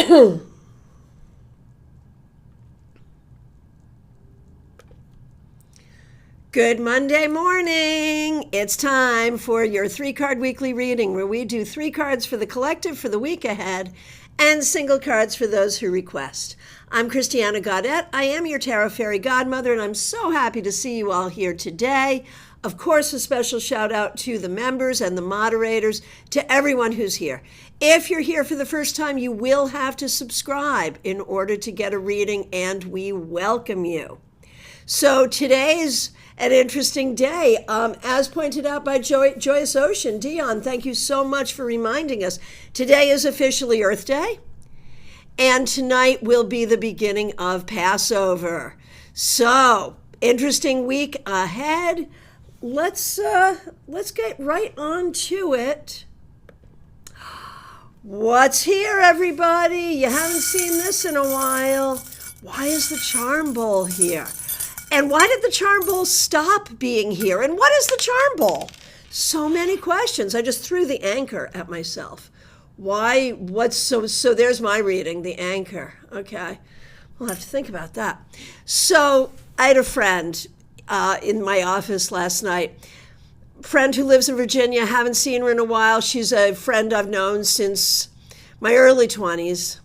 Good Monday morning. It's time for your 3-card weekly reading where we do 3 cards for the collective for the week ahead and single cards for those who request. I'm Christiana Gaudet. I am your Tarot Fairy Godmother, and I'm so happy to see you all here today. Of course, a special shout out to the members and the moderators, to everyone who's here. If you're here for the first time, you will have to subscribe in order to get a reading, and we welcome you. So today's an interesting day. As pointed out by Joyous Ocean, Dion, thank you so much for reminding us. Today is officially Earth Day, and tonight will be the beginning of Passover. So, interesting week ahead. Let's get right on to it. What's here, everybody? You haven't seen this in a while. Why is the Charm Bowl here? And why did the Charm Bowl stop being here? And what is the Charm Bowl? So many questions. I just threw the anchor at myself. Why? So there's my reading, the anchor. Okay. We'll have to think about that. So I had a friend in my office last night. Friend who lives in Virginia. Haven't seen her in a while. She's a friend I've known since my early 20s.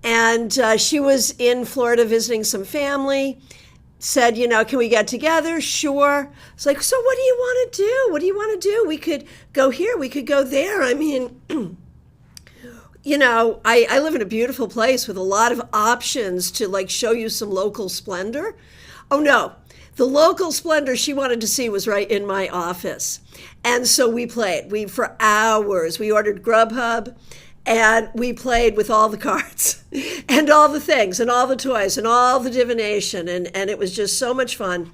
And she was in Florida visiting some family. Said, can we get together? Sure. It's like, so what do you want to do? What do you want to do? We could go here. We could go there. I mean, I live in a beautiful place with a lot of options to show you some local splendor. Oh, no. The local splendor she wanted to see was right in my office. And so we played. For hours. We ordered Grubhub. And we played with all the cards and all the things and all the toys and all the divination. And it was just so much fun.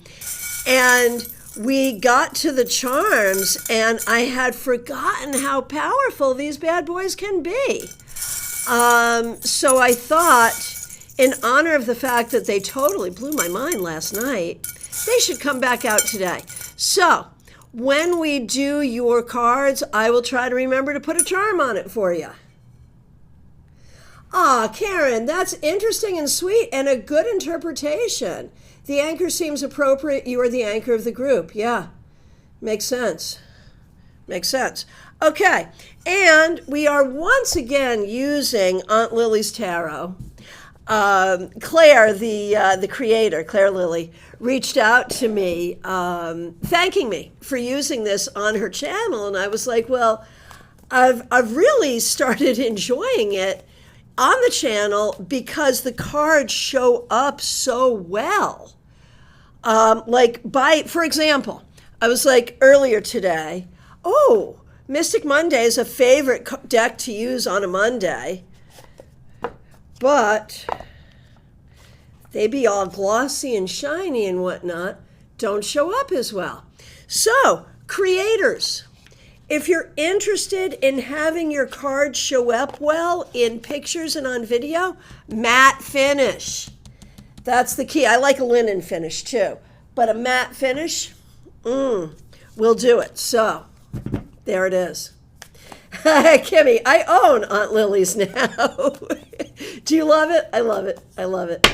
And we got to the charms, and I had forgotten how powerful these bad boys can be. So I thought, in honor of the fact that they totally blew my mind last night, they should come back out today. So when we do your cards, I will try to remember to put a charm on it for you. Karen, that's interesting and sweet and a good interpretation. The anchor seems appropriate. You are the anchor of the group. Yeah, makes sense. Makes sense. Okay, and we are once again using Aunt Lily's tarot. Claire, the creator, Claire Lilly, reached out to me, thanking me for using this on her channel, and I was like, well, I've really started enjoying it on the channel because the cards show up so well. For example, I was like earlier today, Mystic Monday is a favorite deck to use on a Monday, but they be all glossy and shiny and whatnot, don't show up as well. So, creators, if you're interested in having your cards show up well in pictures and on video, matte finish. That's the key. I like a linen finish too, but a matte finish, will do it. So, there it is. Kimmy, I own Aunt Lily's now. Do you love it? I love it. I love it.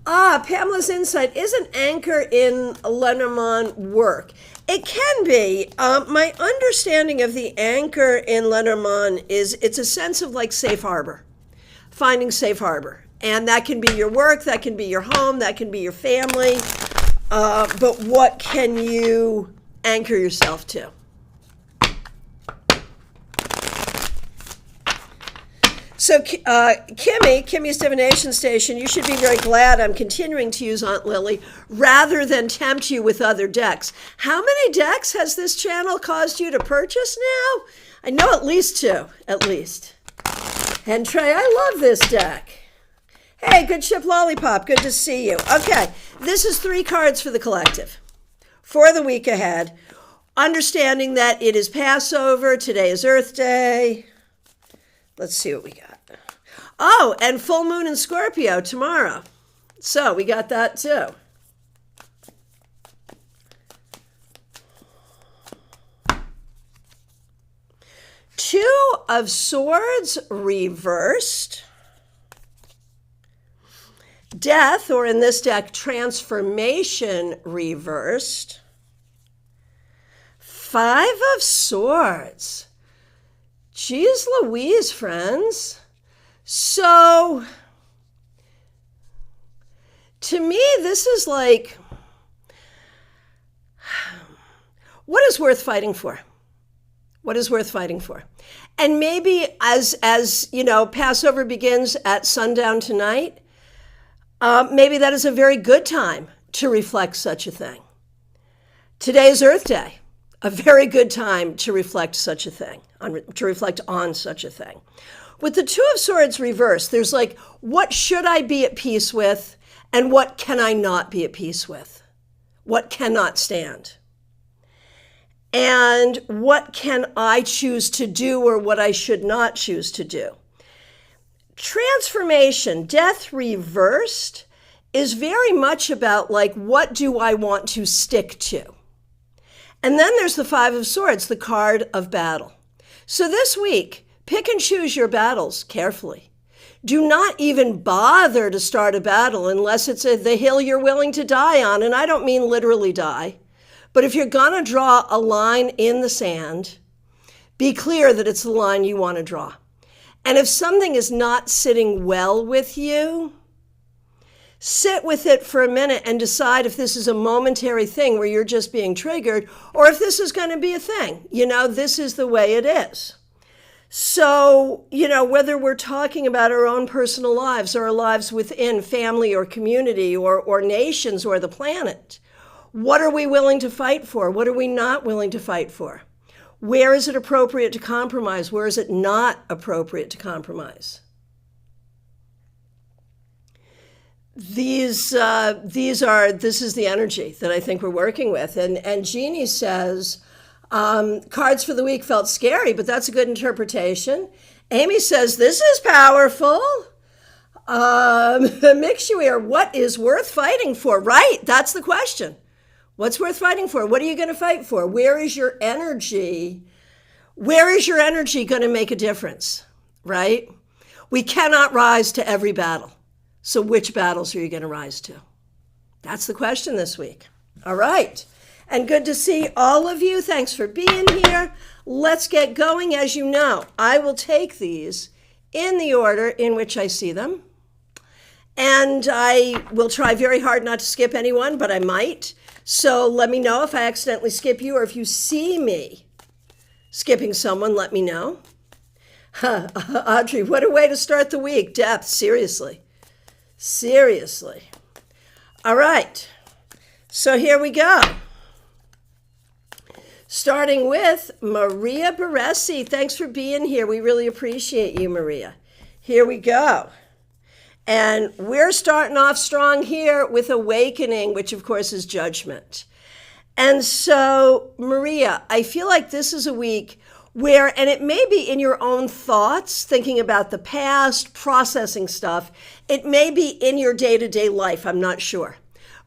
Pamela's insight, is an anchor in Lenormand work? It can be. My understanding of the anchor in Lenormand is it's a sense of safe harbor, finding safe harbor. And that can be your work, that can be your home, that can be your family. But what can you anchor yourself to? So Kimmy's Divination Station, you should be very glad I'm continuing to use Aunt Lily rather than tempt you with other decks. How many decks has this channel caused you to purchase now? I know at least 2, at least. And Trey, I love this deck. Hey, Good Ship Lollipop, good to see you. Okay, this is 3 cards for the collective for the week ahead. Understanding that it is Passover, today is Earth Day. Let's see what we got. Oh, and full moon in Scorpio tomorrow. So we got that too. 2 of Swords reversed. Death, or in this deck, Transformation reversed. Five of Swords. Geez Louise, friends. So, to me, this is like, what is worth fighting for? What is worth fighting for? And maybe as you know, Passover begins at sundown tonight, maybe that is a very good time to reflect such a thing. Today is Earth Day, a very good time to reflect such a thing, to reflect on such a thing. With the Two of Swords reversed, there's like, what should I be at peace with, and what can I not be at peace with? What cannot stand? And what can I choose to do, or what I should not choose to do? Transformation, death reversed, is very much about like, what do I want to stick to? And then there's the Five of Swords, the card of battle. So this week, pick and choose your battles carefully. Do not even bother to start a battle unless it's the hill you're willing to die on. And I don't mean literally die. But if you're going to draw a line in the sand, be clear that it's the line you want to draw. And if something is not sitting well with you, sit with it for a minute and decide if this is a momentary thing where you're just being triggered, or if this is going to be a thing. You know, this is the way it is. So, you know, whether we're talking about our own personal lives or our lives within family or community or nations or the planet, what are we willing to fight for? What are we not willing to fight for? Where is it appropriate to compromise? Where is it not appropriate to compromise? This is the energy that I think we're working with. And Jeannie says, cards for the week felt scary, but that's a good interpretation. Amy says, this is powerful. Mixuir, what is worth fighting for? Right, that's the question. What's worth fighting for? What are you going to fight for? Where is your energy? Where is your energy going to make a difference, right? We cannot rise to every battle. So which battles are you going to rise to? That's the question this week. All right. And good to see all of you. Thanks for being here. Let's get going. As you know, I will take these in the order in which I see them. And I will try very hard not to skip anyone, but I might. So let me know if I accidentally skip you, or if you see me skipping someone, let me know. Audrey, what a way to start the week. Depth, seriously. Seriously. All right. So here we go. Starting with Maria Baresi. Thanks for being here. We really appreciate you, Maria. Here we go. And we're starting off strong here with awakening, which of course is judgment. And so, Maria, I feel like this is a week where, and it may be in your own thoughts, thinking about the past, processing stuff. It may be in your day-to-day life, I'm not sure.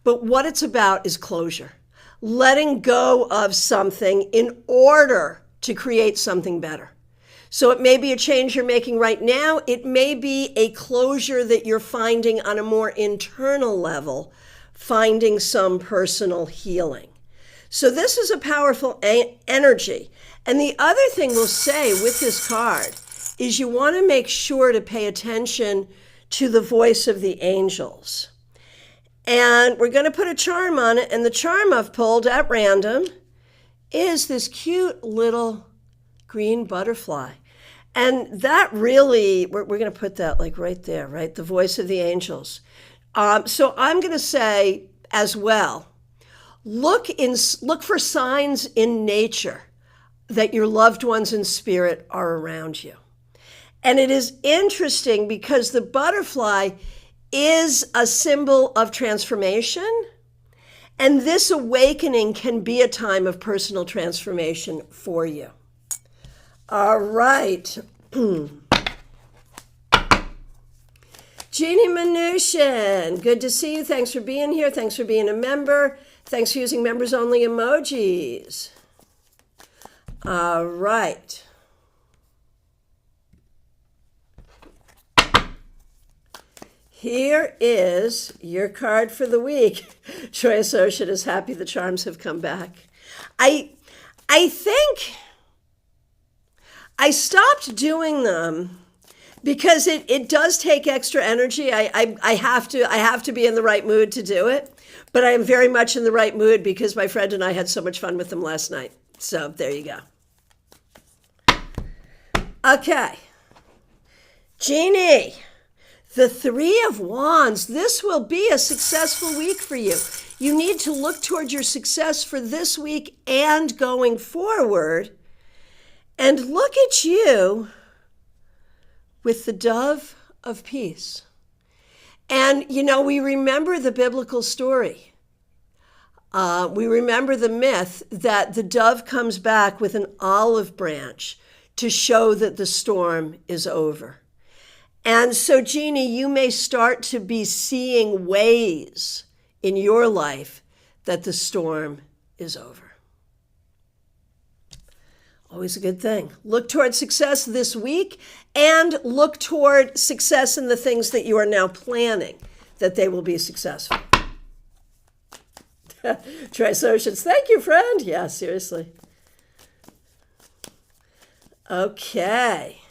But what it's about is closure. Letting go of something in order to create something better. So it may be a change you're making right now. It may be a closure that you're finding on a more internal level, finding some personal healing. So this is a powerful energy. And the other thing we'll say with this card is you want to make sure to pay attention to the voice of the angels. And we're going to put a charm on it. And the charm I've pulled at random is this cute little green butterfly. And that really, we're going to put that like right there, right? The voice of the angels. So I'm going to say as well, look for signs in nature that your loved ones in spirit are around you. And it is interesting because the butterfly is a symbol of transformation. And this awakening can be a time of personal transformation for you. All right. Jeannie Mnuchin, good to see you. Thanks for being here. Thanks for being a member. Thanks for using members only emojis. All right. Here is your card for the week. Troy Associate is happy the charms have come back. I think I stopped doing them because it does take extra energy. I have to be in the right mood to do it. But I am very much in the right mood because my friend and I had so much fun with them last night. So there you go. Okay. Jeannie, the Three of Wands. This will be a successful week for you. You need to look toward your success for this week and going forward. And look at you with the dove of peace. And, we remember the biblical story. We remember the myth that the dove comes back with an olive branch to show that the storm is over. And so, Jeannie, you may start to be seeing ways in your life that the storm is over. Always a good thing. Look toward success this week and look toward success in the things that you are now planning, that they will be successful. Try Associates. Thank you, friend. Yeah, seriously. Okay.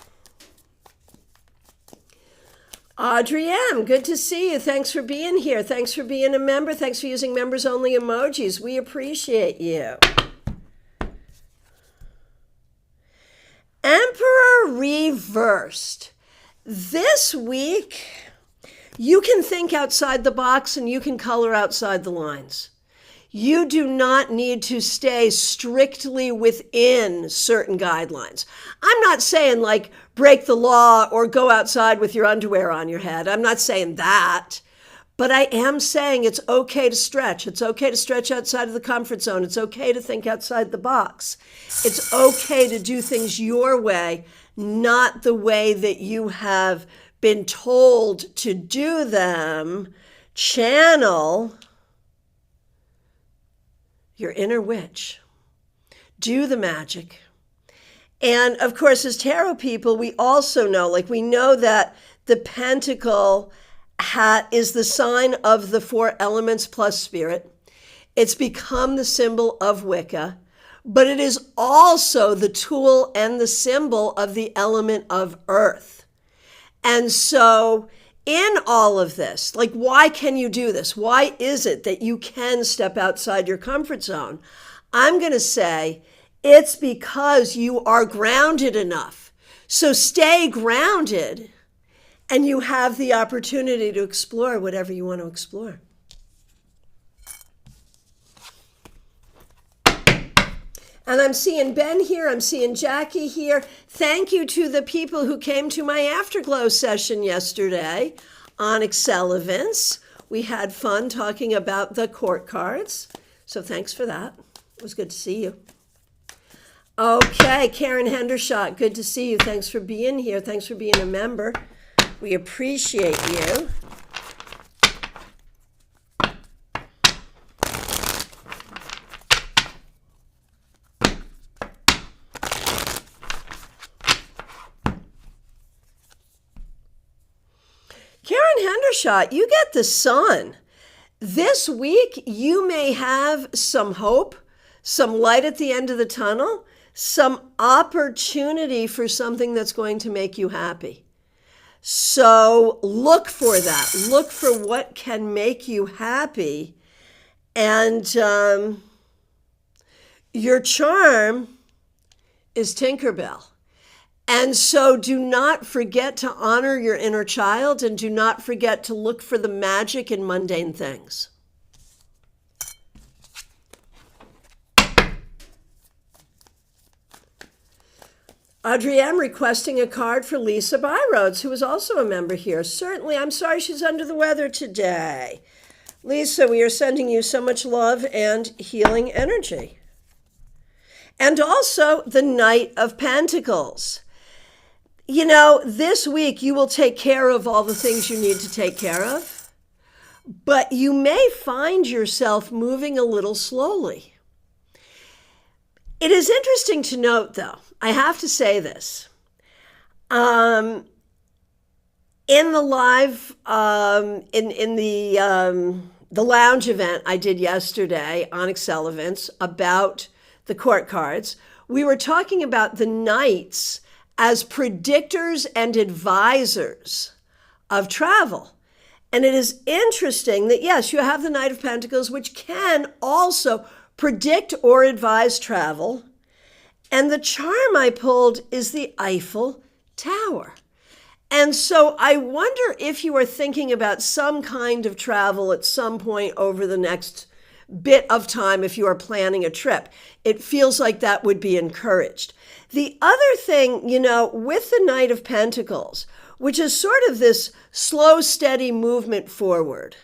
Audrey M., good to see you. Thanks for being here. Thanks for being a member. Thanks for using members-only emojis. We appreciate you. Emperor reversed. This week, you can think outside the box and you can color outside the lines. You do not need to stay strictly within certain guidelines. I'm not saying like break the law or go outside with your underwear on your head. I'm not saying that. But I am saying it's okay to stretch. It's okay to stretch outside of the comfort zone. It's okay to think outside the box. It's okay to do things your way, not the way that you have been told to do them. Channel your inner witch. Do the magic. And of course, as tarot people, we also know, we know that the pentacle hat is the sign of the four elements plus spirit. It's become the symbol of Wicca, but it is also the tool and the symbol of the element of earth. And so in all of this, why can you do this? Why is it that you can step outside your comfort zone? I'm going to say it's because you are grounded enough. So stay grounded. And you have the opportunity to explore whatever you want to explore. And I'm seeing Ben here. I'm seeing Jackie here. Thank you to the people who came to my Afterglow session yesterday on Excellivance. We had fun talking about the court cards. So thanks for that. It was good to see you. Okay, Karen Hendershot, good to see you. Thanks for being here. Thanks for being a member. We appreciate you. Karen Hendershot, you get the sun. This week, you may have some hope, some light at the end of the tunnel, some opportunity for something that's going to make you happy. So look for that. Look for what can make you happy. And your charm is Tinkerbell. And so do not forget to honor your inner child and do not forget to look for the magic in mundane things. Audrey M. requesting a card for Lisa Byroads, who is also a member here. Certainly, I'm sorry she's under the weather today. Lisa, we are sending you so much love and healing energy. And also the Knight of Pentacles. This week you will take care of all the things you need to take care of, but you may find yourself moving a little slowly. It is interesting to note, though, I have to say this. In the live, in the lounge event I did yesterday on Accelerants about the court cards, we were talking about the knights as predictors and advisors of travel. And it is interesting that, yes, you have the Knight of Pentacles, which can also predict or advise travel. And the charm I pulled is the Eiffel Tower. And so I wonder if you are thinking about some kind of travel at some point over the next bit of time if you are planning a trip. It feels like that would be encouraged. The other thing, with the Knight of Pentacles, which is sort of this slow, steady movement forward.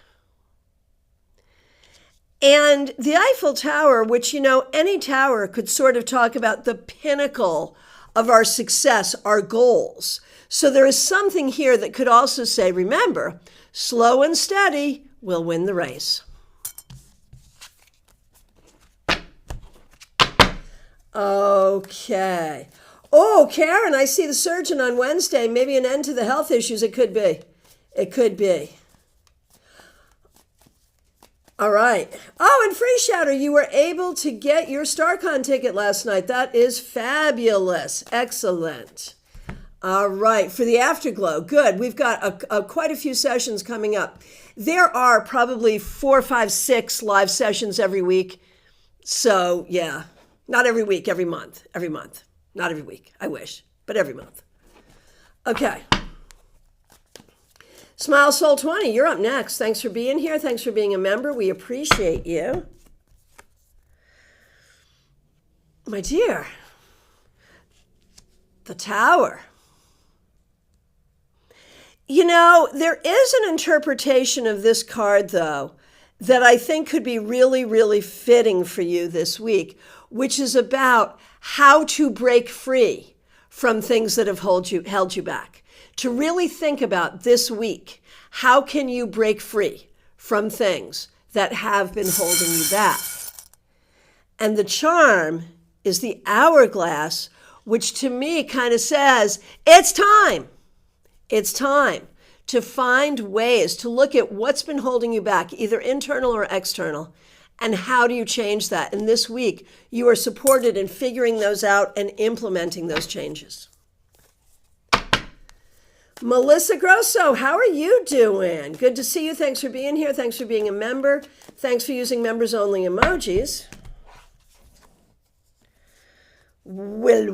And the Eiffel Tower, which, any tower could sort of talk about the pinnacle of our success, our goals. So there is something here that could also say, remember, slow and steady will win the race. Okay. Oh, Karen, I see the surgeon on Wednesday. Maybe an end to the health issues. It could be. It could be. All right. Oh, and Free Shatter, you were able to get your StaarCon ticket last night. That is fabulous. Excellent. All right. For the Afterglow, good. We've got quite a few sessions coming up. There are probably 4, 5, 6 live sessions every week. So, yeah. Not every week, every month. Every month. Not every week. I wish. But every month. Okay. Smile Soul 20, you're up next. Thanks for being here. Thanks for being a member. We appreciate you. My dear, the Tower. There is an interpretation of this card, though, that I think could be really, really fitting for you this week, which is about how to break free from things that have held you back. To really think about this week, how can you break free from things that have been holding you back? And the charm is the hourglass, which to me kind of says, it's time. It's time to find ways to look at what's been holding you back, either internal or external, and how do you change that? And this week, you are supported in figuring those out and implementing those changes. Melissa Grosso, how are you doing? Good to see you. Thanks for being here. Thanks for being a member. Thanks for using members-only emojis. Well.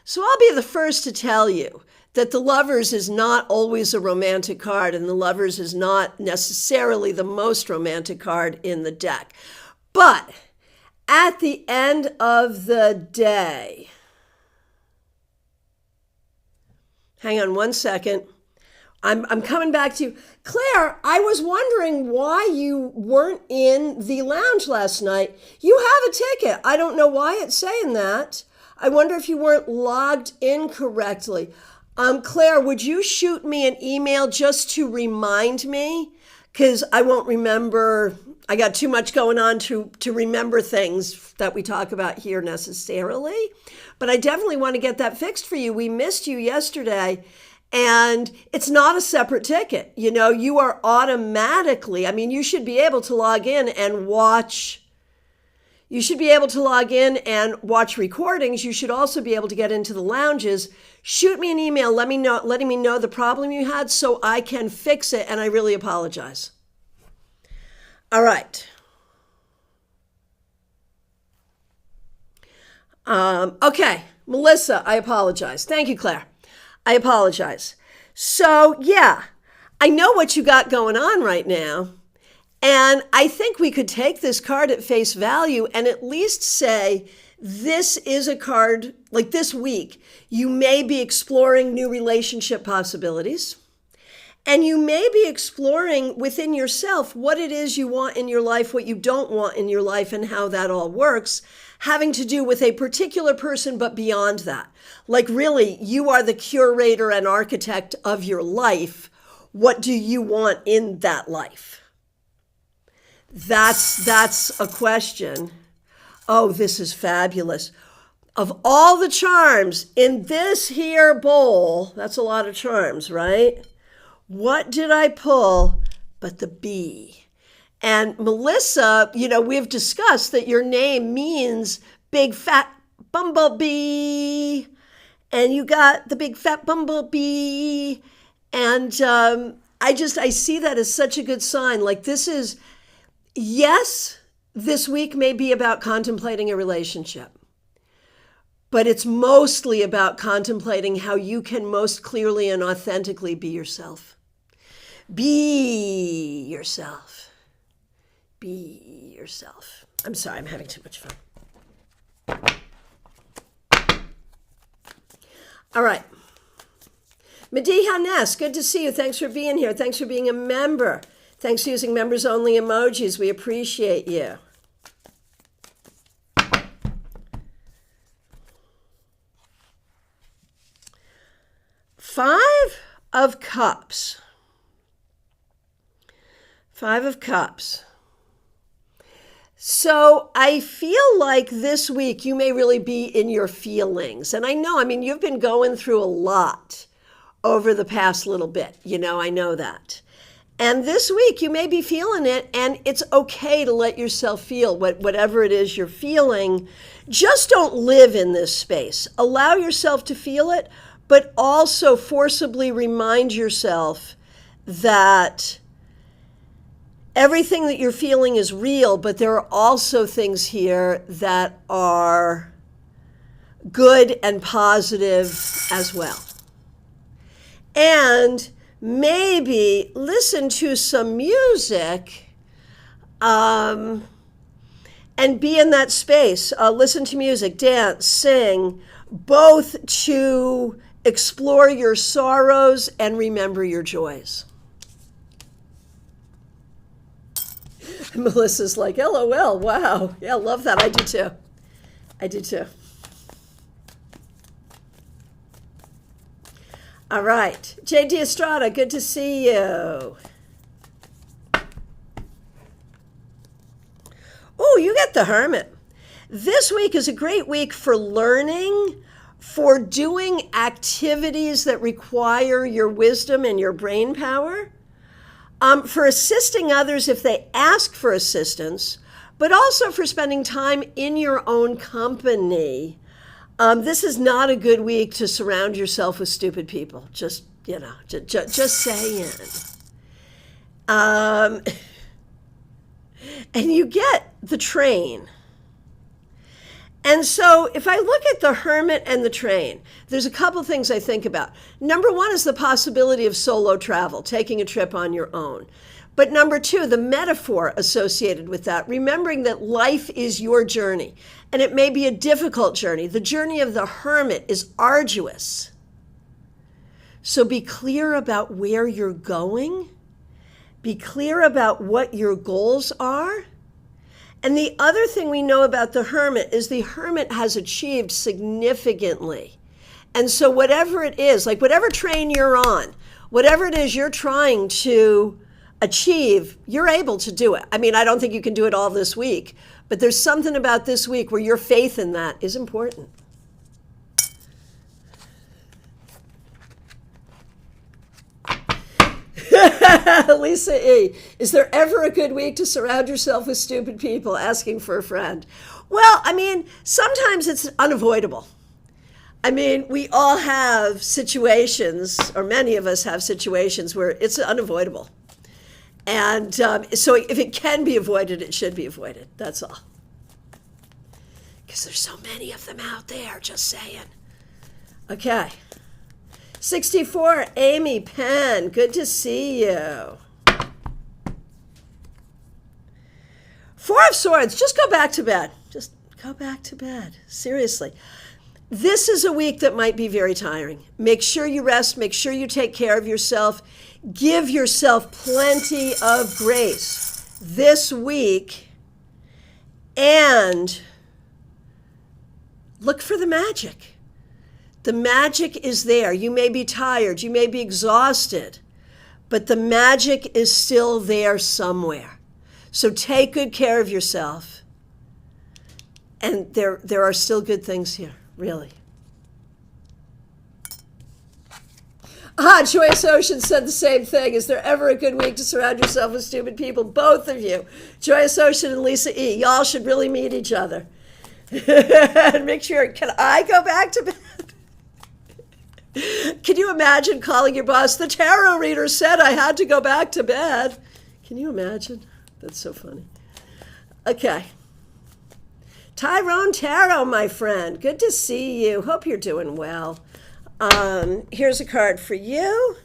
So I'll be the first to tell you that the Lovers is not always a romantic card, and the Lovers is not necessarily the most romantic card in the deck. But at the end of the day, hang on one second. I'm coming back to you. Claire, I was wondering why you weren't in the lounge last night. You have a ticket. I don't know why it's saying that. I wonder if you weren't logged in correctly. Claire, would you shoot me an email just to remind me? Because I won't remember. I got too much going on to remember things that we talk about here necessarily. But I definitely want to get that fixed for you. We missed you yesterday. And it's not a separate ticket. You are automatically, you should be able to log in and watch. You should be able to log in and watch recordings. You should also be able to get into the lounges. Shoot me an email, letting me know the problem you had so I can fix it, and I really apologize. All right. Okay, Melissa, I apologize. Thank you, Claire. I apologize. So, yeah, I know what you got going on right now. And I think we could take this card at face value and at least say, this is a card, like this week, you may be exploring new relationship possibilities. And you may be exploring within yourself what it is you want in your life, what you don't want in your life, and how that all works, having to do with a particular person, but beyond that. Like really, you are the curator and architect of your life. What do you want in that life? That's a question. Oh, this is fabulous. of all the charms in this here bowl, that's a lot of charms, right? What did I pull but the bee? And Melissa, we've discussed that your name means big fat bumblebee. And you got the big fat bumblebee. And I see that as such a good sign. Like yes, this week may be about contemplating a relationship. But it's mostly about contemplating how you can most clearly and authentically be yourself. Be yourself. Be yourself. I'm sorry, I'm having too much fun. All right. Mediha Ness, good to see you. Thanks for being here. Thanks for being a member. Thanks for using members only emojis. We appreciate you. 5 of Cups. 5 of Cups. So I feel like this week you may really be in your feelings. And I know, you've been going through a lot over the past little bit. I know that. And this week you may be feeling it, and it's okay to let yourself feel whatever it is you're feeling. Just don't live in this space. Allow yourself to feel it, but also forcibly remind yourself that everything that you're feeling is real, but there are also things here that are good and positive as well. And maybe listen to some music and be in that space. Listen to music, dance, sing, both to explore your sorrows and remember your joys. Melissa's like, LOL, wow. Yeah, love that. I do too. I do too. All right. JD Estrada, good to see you. Oh, you get the Hermit. This week is a great week for learning, for doing activities that require your wisdom and your brain power, for assisting others if they ask for assistance, but also for spending time in your own company. This is not a good week to surround yourself with stupid people. Just saying. And you get the Train. And so if I look at the Hermit and the Train, there's a couple things I think about. Number one is the possibility of solo travel, taking a trip on your own. But number two, the metaphor associated with that, remembering that life is your journey, and it may be a difficult journey. The journey of the Hermit is arduous. So be clear about where you're going. Be clear about what your goals are. And the other thing we know about the Hermit is the Hermit has achieved significantly. And so whatever it is, like whatever train you're on, whatever it is you're trying to achieve, you're able to do it. I don't think you can do it all this week, but there's something about this week where your faith in that is important. Lisa E., is there ever a good week to surround yourself with stupid people asking for a friend? Well, sometimes it's unavoidable. We all have situations, or many of us have situations where it's unavoidable. And so if it can be avoided, it should be avoided. That's all. Because there's so many of them out there, just saying. Okay. 64, Amy Penn, good to see you. 4 of Swords, just go back to bed. Just go back to bed, seriously. This is a week that might be very tiring. Make sure you rest, make sure you take care of yourself. Give yourself plenty of grace this week, and look for the magic. The magic is there. You may be tired, you may be exhausted, but the magic is still there somewhere. So take good care of yourself. And there are still good things here. really. Joyce Ocean said the same thing. Is there ever a good week to surround yourself with stupid people? Both of you. Joyce Ocean and Lisa E. Y'all should really meet each other. And make sure, can I go back to bed? Can you imagine calling your boss? The tarot reader said I had to go back to bed. Can you imagine? That's so funny. Okay. Tyrone Tarot, my friend. Good to see you. Hope you're doing well. Here's a card for you.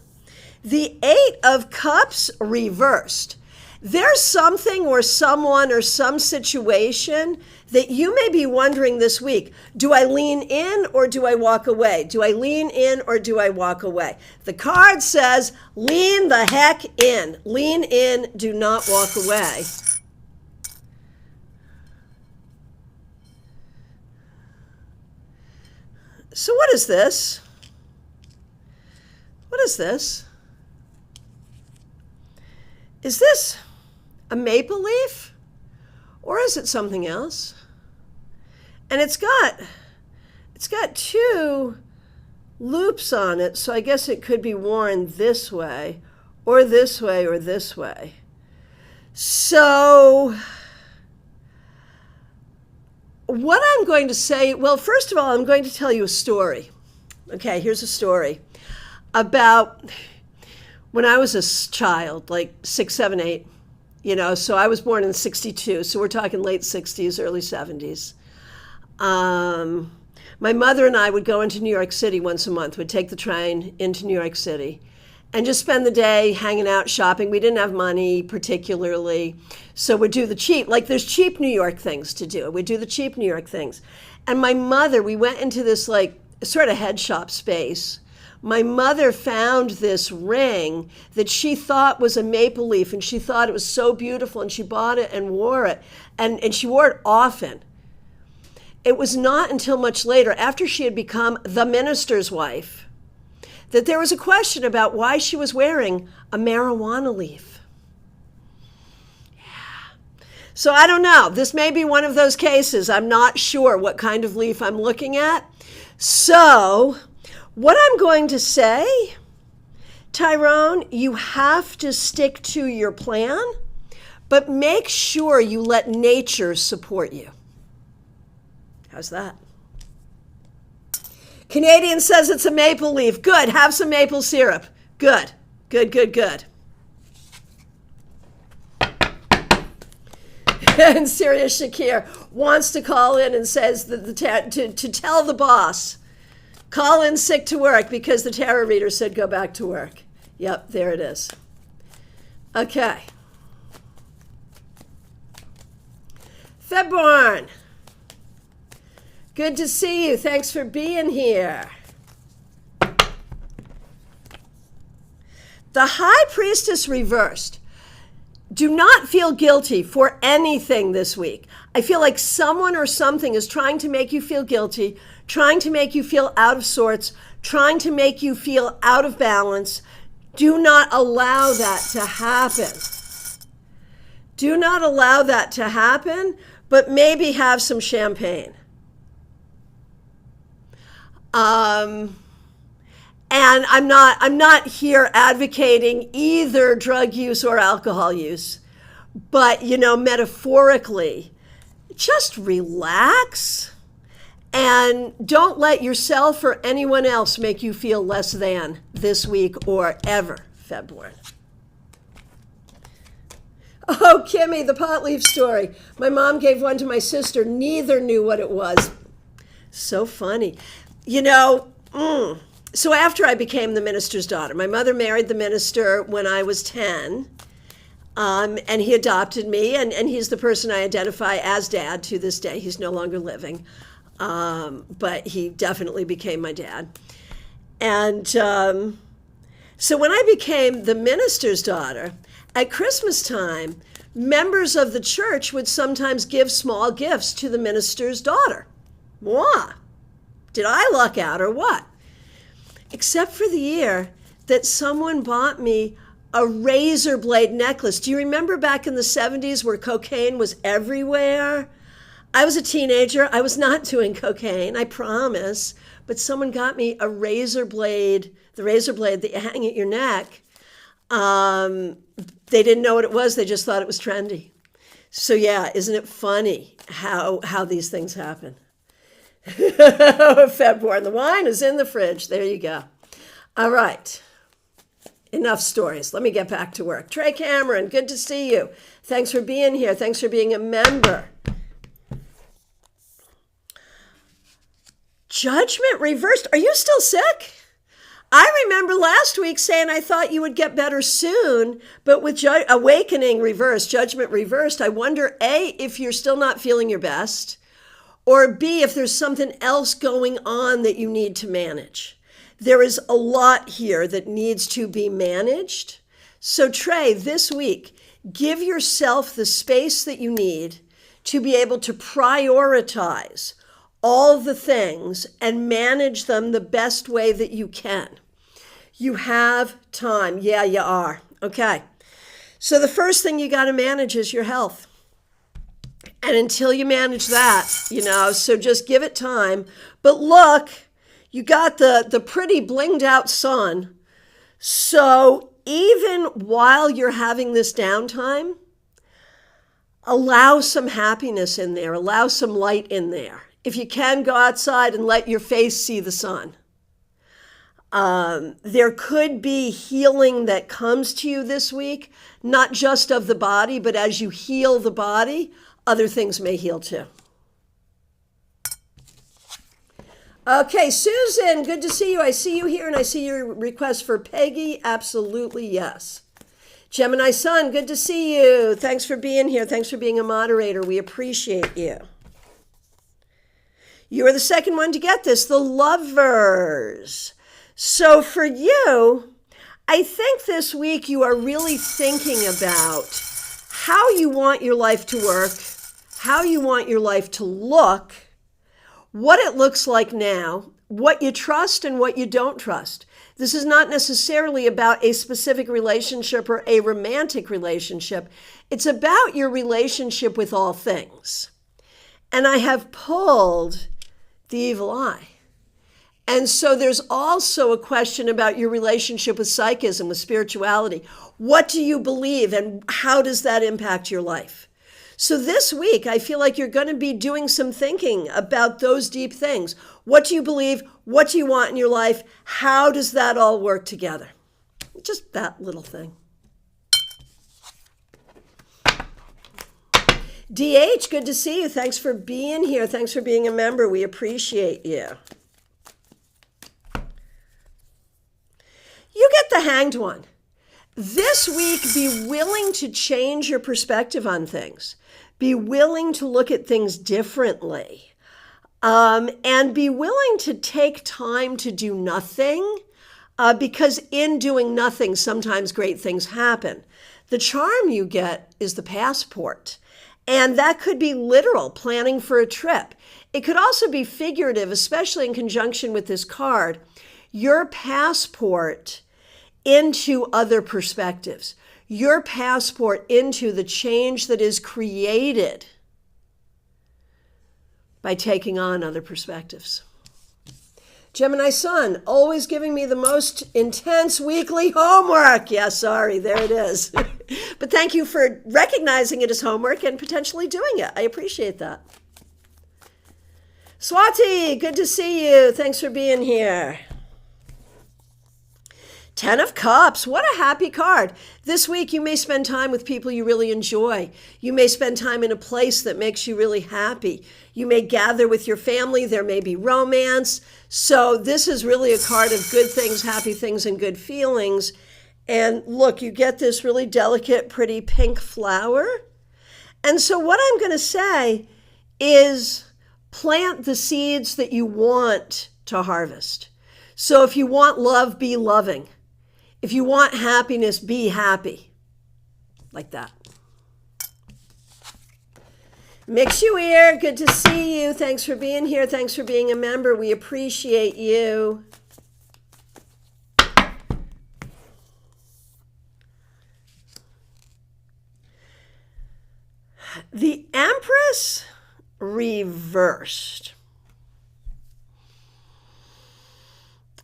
The Eight of Cups reversed. There's something or someone or some situation that you may be wondering this week. Do I lean in or do I walk away? Do I lean in or do I walk away? The card says, lean the heck in. Lean in, do not walk away. So what is this? What is this? Is this a maple leaf? Or is it something else? And it's got two loops on it, so I guess it could be worn this way, or this way, or this way. So what I'm going to say, well, first of all, I'm going to tell you a story. Okay, here's a story about when I was a child, like 6, 7, 8, so I was born in 62, so we're talking late 60s, early 70s. My mother and I would go into New York City once a month. We'd take the train into New York City and just spend the day hanging out, shopping. We didn't have money particularly, so we'd do the cheap, like there's cheap New York things to do. We'd do the cheap New York things. And my mother, we went into this like sort of head shop space. My mother found this ring that she thought was a maple leaf, and she thought it was so beautiful, and she bought it and wore it, and she wore it often. It was not until much later, after she had become the minister's wife, that there was a question about why she was wearing a marijuana leaf. Yeah. So I don't know. This may be one of those cases. I'm not sure what kind of leaf I'm looking at. So what I'm going to say, Tyrone, you have to stick to your plan, but make sure you let nature support you. How's that? Canadian says it's a maple leaf. Good. Have some maple syrup. Good. Good, good, good. And Sirius Shakir wants to call in and says that to tell the boss, call in sick to work because the tarot reader said go back to work. Yep, there it is. Okay. Febborn. Good to see you. Thanks for being here. The High Priestess reversed. Do not feel guilty for anything this week. I feel like someone or something is trying to make you feel guilty, trying to make you feel out of sorts, trying to make you feel out of balance. Do not allow that to happen. Do not allow that to happen, but maybe have some champagne. And I'm not here advocating either drug use or alcohol use, but, metaphorically, just relax and don't let yourself or anyone else make you feel less than this week or ever, February. Oh, Kimmy, the pot leaf story. My mom gave one to my sister. Neither knew what it was. So funny. So after I became the minister's daughter, my mother married the minister when I was 10, and he adopted me, and he's the person I identify as dad to this day. He's no longer living, but he definitely became my dad. And so when I became the minister's daughter, at Christmas time, members of the church would sometimes give small gifts to the minister's daughter. Moi. Did I luck out or what? Except for the year that someone bought me a razor blade necklace. Do you remember back in the 70s where cocaine was everywhere? I was a teenager. I was not doing cocaine, I promise. But someone got me a razor blade, the razor blade that you hang at your neck. They didn't know what it was. They just thought it was trendy. So yeah, isn't it funny how these things happen? February, the wine is in the fridge. There you go. All right. Enough stories. Let me get back to work. Trey Cameron, good to see you. Thanks for being here. Thanks for being a member. Judgment reversed. Are you still sick? I remember last week saying I thought you would get better soon, but with awakening reversed, judgment reversed, I wonder, A, if you're still not feeling your best, or B, if there's something else going on that you need to manage. There is a lot here that needs to be managed. So Trey, this week, give yourself the space that you need to be able to prioritize all the things and manage them the best way that you can. You have time. Yeah, you are. Okay. So the first thing you got to manage is your health. And until you manage that, so just give it time. But look, you got the pretty blinged out sun. So even while you're having this downtime, allow some happiness in there. Allow some light in there. If you can, go outside and let your face see the sun. There could be healing that comes to you this week, not just of the body, but as you heal the body, other things may heal too. Okay, Susan, good to see you. I see you here and I see your request for Peggy. Absolutely, yes. Gemini Sun, good to see you. Thanks for being here. Thanks for being a moderator. We appreciate you. You are the second one to get this, the Lovers. So for you, I think this week you are really thinking about how you want your life to work, how you want your life to look, what it looks like now, what you trust and what you don't trust. This is not necessarily about a specific relationship or a romantic relationship. It's about your relationship with all things. And I have pulled the evil eye. And so there's also a question about your relationship with psychism, with spirituality. What do you believe and how does that impact your life? So this week, I feel like you're going to be doing some thinking about those deep things. What do you believe? What do you want in your life? How does that all work together? Just that little thing. DH, good to see you. Thanks for being here. Thanks for being a member. We appreciate you. You get the Hanged One. This week, be willing to change your perspective on things. Be willing to look at things differently. And be willing to take time to do nothing, because in doing nothing, sometimes great things happen. The charm you get is the passport. And that could be literal, planning for a trip. It could also be figurative, especially in conjunction with this card. Your passport into other perspectives. Your passport into the change that is created by taking on other perspectives. Gemini Sun, always giving me the most intense weekly homework. Yeah, sorry, there it is. But thank you for recognizing it as homework and potentially doing it. I appreciate that. Swati, good to see you. Thanks for being here. 10 of Cups, what a happy card. This week you may spend time with people you really enjoy. You may spend time in a place that makes you really happy. You may gather with your family. There may be romance. So this is really a card of good things, happy things, and good feelings. And look, you get this really delicate, pretty pink flower. And so what I'm going to say is plant the seeds that you want to harvest. So if you want love, be loving. If you want happiness, be happy. Like that. Mix you ear, good to see you. Thanks for being here. Thanks for being a member. We appreciate you. The Empress reversed.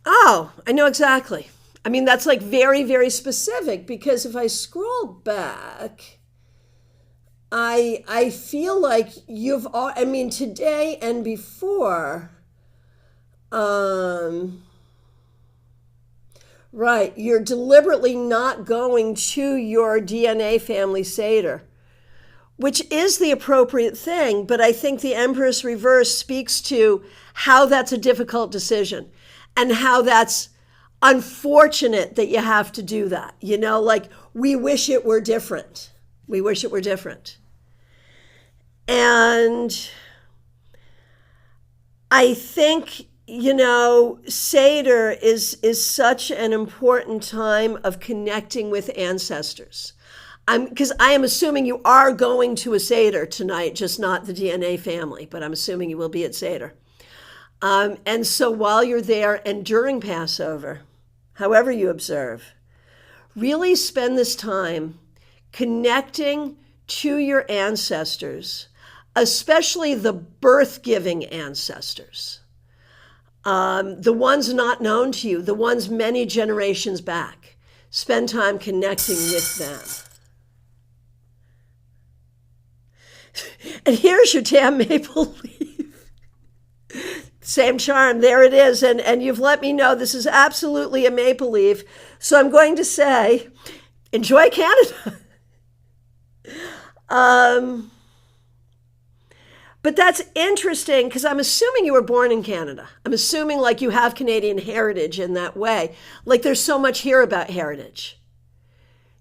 Oh, I know exactly. I mean, that's like very, very specific, because if I scroll back, I feel like you've all, I mean, today and before, right, you're deliberately not going to your DNA family Seder, which is the appropriate thing, but I think the Empress Reverse speaks to how that's a difficult decision and how that's unfortunate that you have to do that. You know, like, we wish it were different. We wish it were different. And I think, you know, Seder is such an important time of connecting with ancestors. Because I am assuming you are going to a Seder tonight, just not the DNA family, but I'm assuming you will be at Seder. And so while you're there and during Passover, however you observe, really spend this time connecting to your ancestors, especially the birth-giving ancestors, the ones not known to you, the ones many generations back. Spend time connecting with them. And here's your damn maple leaf. Same charm, there it is. And you've let me know this is absolutely a maple leaf. So I'm going to say, enjoy Canada. But that's interesting, because I'm assuming you were born in Canada. I'm assuming like you have Canadian heritage in that way. Like, there's so much here about heritage.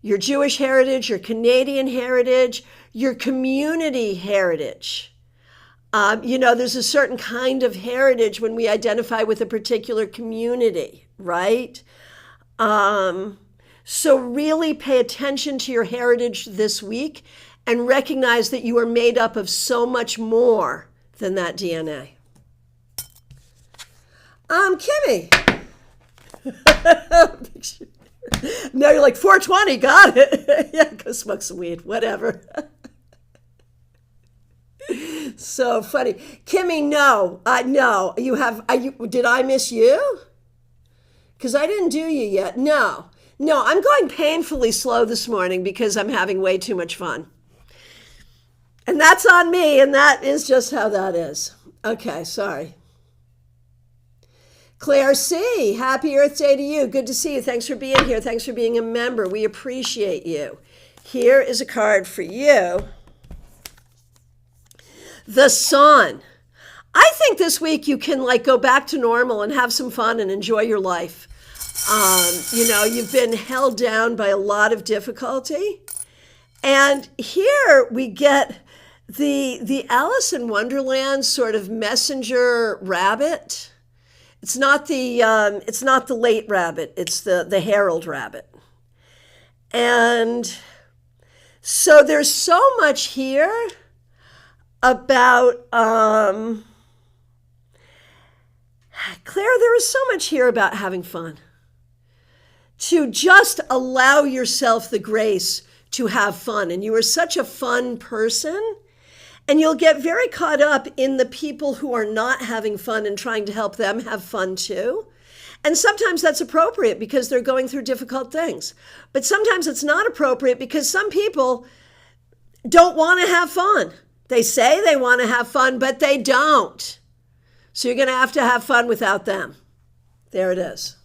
Your Jewish heritage, your Canadian heritage, your community heritage. You know, there's a certain kind of heritage when we identify with a particular community, right? So really pay attention to your heritage this week and recognize that you are made up of so much more than that DNA. Kimmy. No, you're like 420, got it. Yeah, go smoke some weed, whatever. So funny. Kimmy, no, you have, did I miss you? Because I didn't do you yet. No, I'm going painfully slow this morning because I'm having way too much fun. And that's on me, and that is just how that is. Okay, sorry. Claire C., happy Earth Day to you. Good to see you. Thanks for being here. Thanks for being a member. We appreciate you. Here is a card for you. The Sun. I think this week you can like go back to normal and have some fun and enjoy your life. You know, you've been held down by a lot of difficulty. And here we get the Alice in Wonderland sort of messenger rabbit. It's not the late rabbit, it's the herald rabbit. And so there's so much here about Claire, there is so much here about having fun. To just allow yourself the grace to have fun. And you are such a fun person. And you'll get very caught up in the people who are not having fun and trying to help them have fun too. And sometimes that's appropriate because they're going through difficult things. But sometimes it's not appropriate because some people don't want to have fun. They say they want to have fun, but they don't. So you're going to have fun without them. There it is.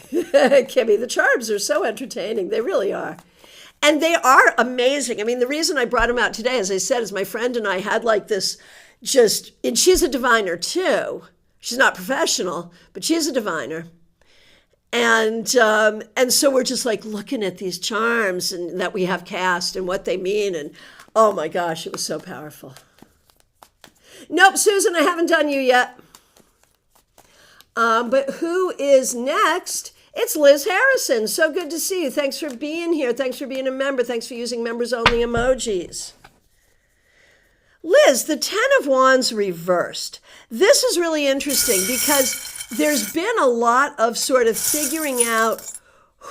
Kimmy, the charms are so entertaining. They really are. And they are amazing. I mean, the reason I brought them out today, as I said, is my friend and I had like this and she's a diviner too. She's not professional, but she's a diviner. And so we're just like looking at these charms and that we have cast and what they mean. And oh my gosh, it was so powerful. Nope, Susan, I haven't done you yet. But who is next? It's Liz Harrison. So good to see you. Thanks for being here. Thanks for being a member. Thanks for using members-only emojis. Liz, the Ten of Wands reversed. This is really interesting because there's been a lot of sort of figuring out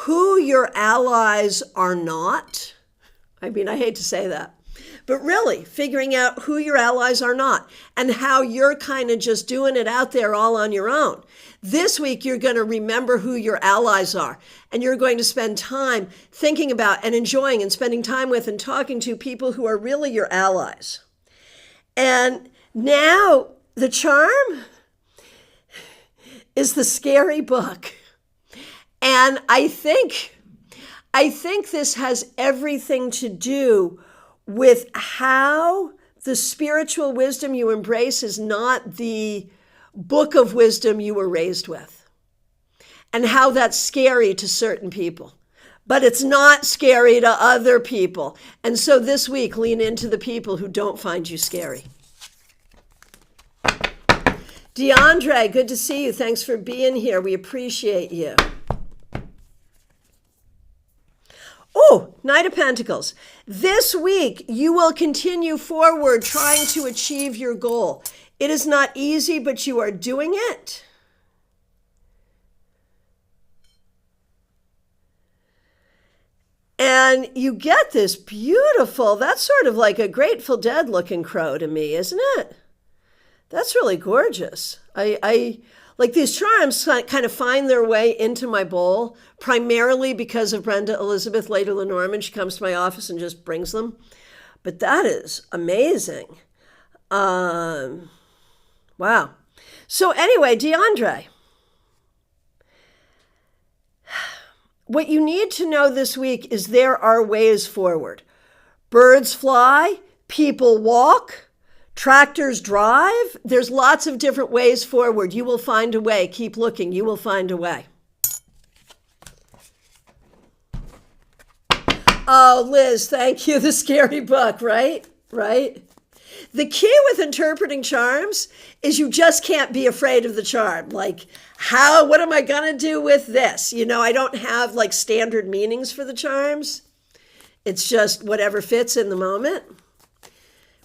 who your allies are not. I mean, I hate to say that, but really figuring out who your allies are not and how you're kind of just doing it out there all on your own. This week, you're going to remember who your allies are, and you're going to spend time thinking about and enjoying and spending time with and talking to people who are really your allies. And now the charm is the scary book. And I think this has everything to do with how the spiritual wisdom you embrace is not the book of wisdom you were raised with, and how that's scary to certain people, but it's not scary to other people. And so this week, lean into the people who don't find you scary. DeAndre, good to see you. Thanks for being here. We appreciate you. Oh, Knight of Pentacles. This week, you will continue forward trying to achieve your goal. It is not easy, but you are doing it. And you get this beautiful, that's sort of like a Grateful Dead looking crow to me, isn't it? That's really gorgeous. I like these charms kind of find their way into my bowl, primarily because of Brenda Elizabeth, Lady Lenormand. She comes to my office and just brings them. But that is amazing. Wow. So anyway, DeAndre, what you need to know this week is there are ways forward. Birds fly, people walk, tractors drive. There's lots of different ways forward. You will find a way. Keep looking. You will find a way. Oh, Liz, thank you. The scary book, right? Right? The key with interpreting charms is you just can't be afraid of the charm. Like, what am I going to do with this? You know, I don't have like standard meanings for the charms. It's just whatever fits in the moment,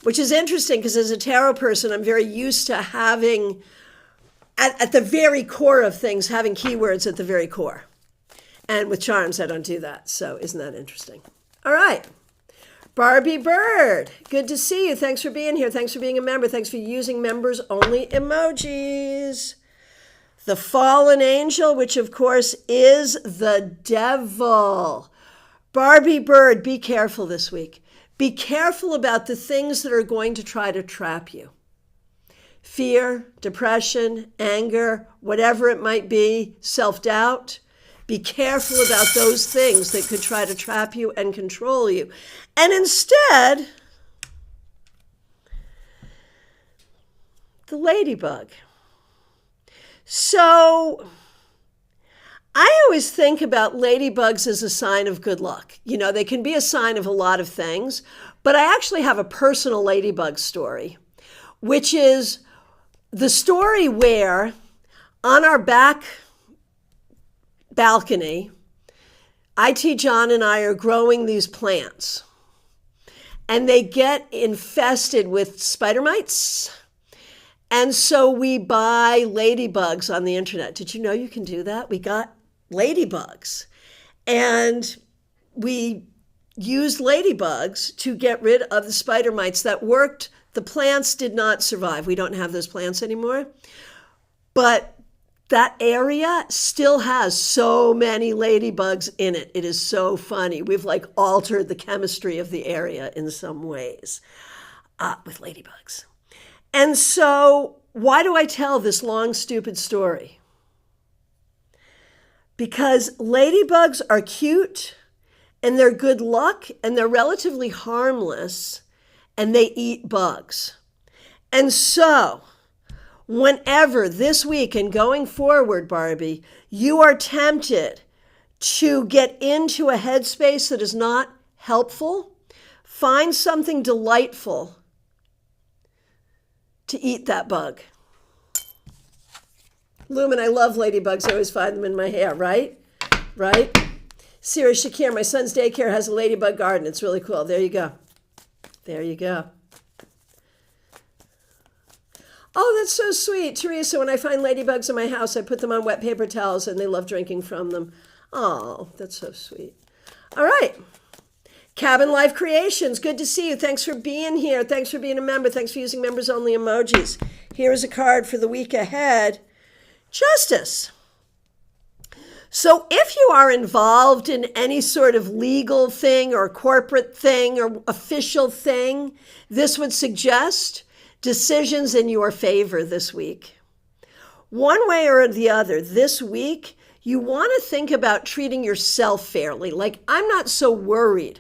which is interesting because as a tarot person, I'm very used to having, at the very core of things, having keywords at the very core. And with charms, I don't do that. So isn't that interesting? All right. Barbie Bird, good to see you. Thanks for being here. Thanks for being a member. Thanks for using members only emojis. The fallen angel, which of course is the devil. Barbie Bird, be careful this week. Be careful about the things that are going to try to trap you. Fear, depression, anger, whatever it might be, self-doubt. Be careful about those things that could try to trap you and control you. And instead, the ladybug. So I always think about ladybugs as a sign of good luck. You know, they can be a sign of a lot of things, but I actually have a personal ladybug story, which is the story where on our back balcony, IT John and I are growing these plants, and they get infested with spider mites. And so we buy ladybugs on the internet. Did you know you can do that? We got ladybugs, and we used ladybugs to get rid of the spider mites. That worked. The plants did not survive. We don't have those plants anymore. But that area still has so many ladybugs in it. It is so funny. We've like altered the chemistry of the area in some ways with ladybugs. And so why do I tell this long, stupid story? Because ladybugs are cute and they're good luck and they're relatively harmless and they eat bugs. And so whenever this week and going forward, Barbie, you are tempted to get into a headspace that is not helpful, find something delightful to eat that bug. Lumen, I love ladybugs. I always find them in my hair, right? Right? Siri Shakir, my son's daycare has a ladybug garden. It's really cool. There you go. There you go. Oh, that's so sweet. Teresa, when I find ladybugs in my house, I put them on wet paper towels and they love drinking from them. Oh, that's so sweet. All right. Cabin Life Creations, good to see you. Thanks for being here. Thanks for being a member. Thanks for using members only emojis. Here is a card for the week ahead. Justice. So if you are involved in any sort of legal thing or corporate thing or official thing, this would suggest decisions in your favor this week. One way or the other, this week, you want to think about treating yourself fairly. Like, I'm not so worried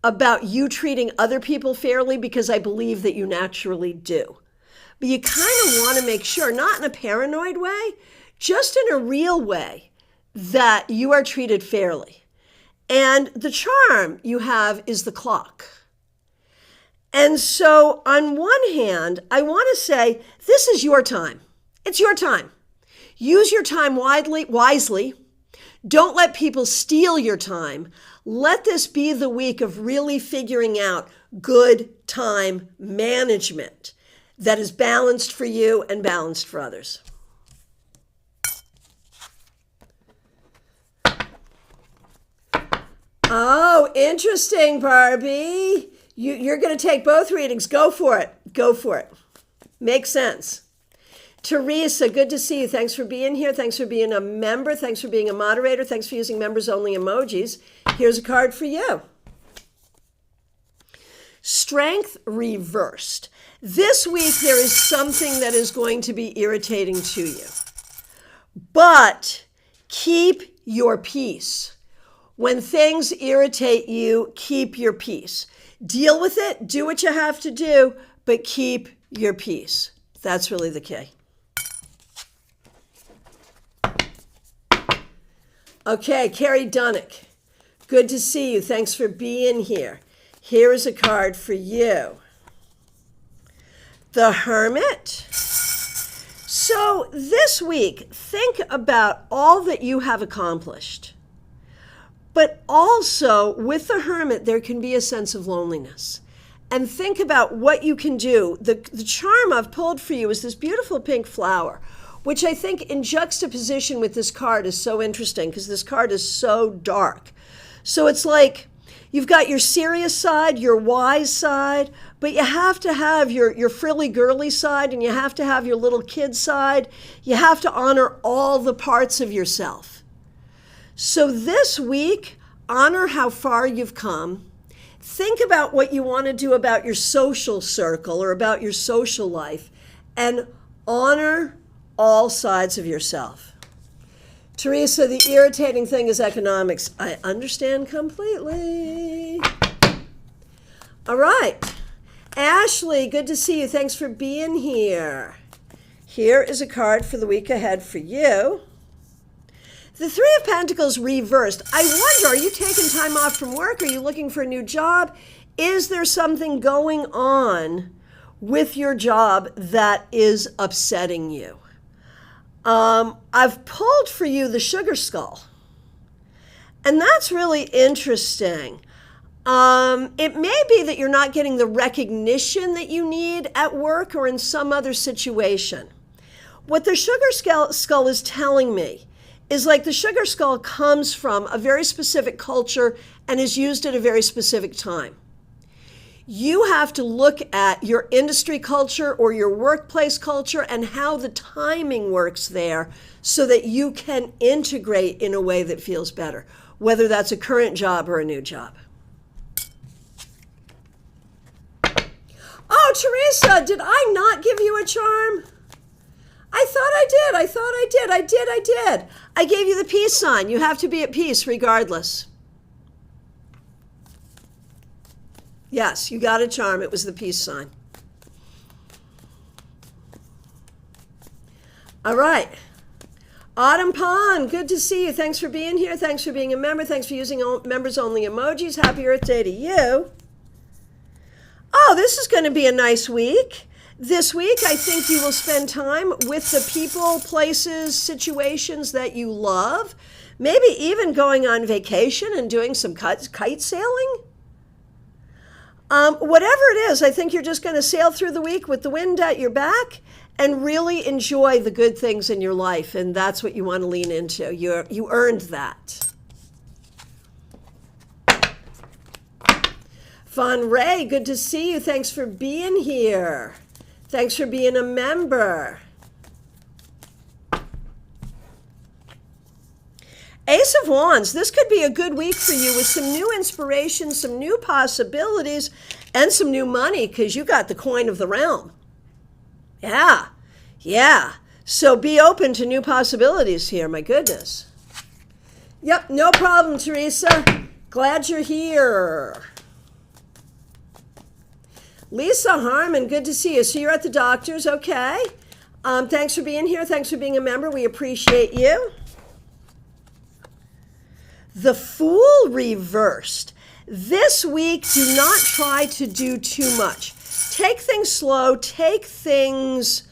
about you treating other people fairly because I believe that you naturally do. But you kind of want to make sure, not in a paranoid way, just in a real way, that you are treated fairly. And the charm you have is the clock. And so on one hand, I want to say, this is your time. It's your time. Use your time wisely. Don't let people steal your time. Let this be the week of really figuring out good time management that is balanced for you and balanced for others. Oh, interesting, Barbie. You're going to take both readings. Go for it. Go for it. Makes sense. Teresa, good to see you. Thanks for being here. Thanks for being a member. Thanks for being a moderator. Thanks for using members only emojis. Here's a card for you. Strength reversed. This week there is something that is going to be irritating to you. But keep your peace. When things irritate you, keep your peace. Deal with it, do what you have to do, but keep your peace. That's really the key. Okay, Carrie Dunnick, good to see you. Thanks for being here. Here is a card for you. The Hermit. So this week, think about all that you have accomplished. But also, with the Hermit, there can be a sense of loneliness. And think about what you can do. The charm I've pulled for you is this beautiful pink flower, which I think in juxtaposition with this card is so interesting because this card is so dark. So it's like you've got your serious side, your wise side, but you have to have your frilly girly side and you have to have your little kid side. You have to honor all the parts of yourself. So this week, honor how far you've come. Think about what you want to do about your social circle or about your social life and honor all sides of yourself. Teresa, the irritating thing is economics. I understand completely. All right. Ashley, good to see you. Thanks for being here. Here is a card for the week ahead for you. The Three of Pentacles reversed. I wonder, are you taking time off from work? Are you looking for a new job? Is there something going on with your job that is upsetting you? I've pulled for you the Sugar Skull. And that's really interesting. It may be that you're not getting the recognition that you need at work or in some other situation. What the Sugar Skull is telling me is like the Sugar Skull comes from a very specific culture and is used at a very specific time. You have to look at your industry culture or your workplace culture and how the timing works there so that you can integrate in a way that feels better, whether that's a current job or a new job. Oh, Teresa, did I not give you a charm? I thought I did. I gave you the peace sign. You have to be at peace regardless. Yes, you got a charm. It was the peace sign. All right. Autumn Pond, good to see you. Thanks for being here. Thanks for being a member. Thanks for using members only emojis. Happy Earth Day to you. Oh, this is going to be a nice week. This week, I think you will spend time with the people, places, situations that you love. Maybe even going on vacation and doing some kite sailing. Whatever it is, I think you're just going to sail through the week with the wind at your back and really enjoy the good things in your life. And that's what you want to lean into. You earned that. Von Ray, good to see you. Thanks for being here. Thanks for being a member. Ace of Wands, this could be a good week for you with some new inspiration, some new possibilities, and some new money because you got the coin of the realm. Yeah. So be open to new possibilities here, my goodness. Yep, no problem, Teresa. Glad you're here. Lisa Harmon, good to see you. So you're at the doctor's, okay. Thanks for being here. Thanks for being a member. We appreciate you. The Fool reversed. This week, do not try to do too much. Take things slow. Take things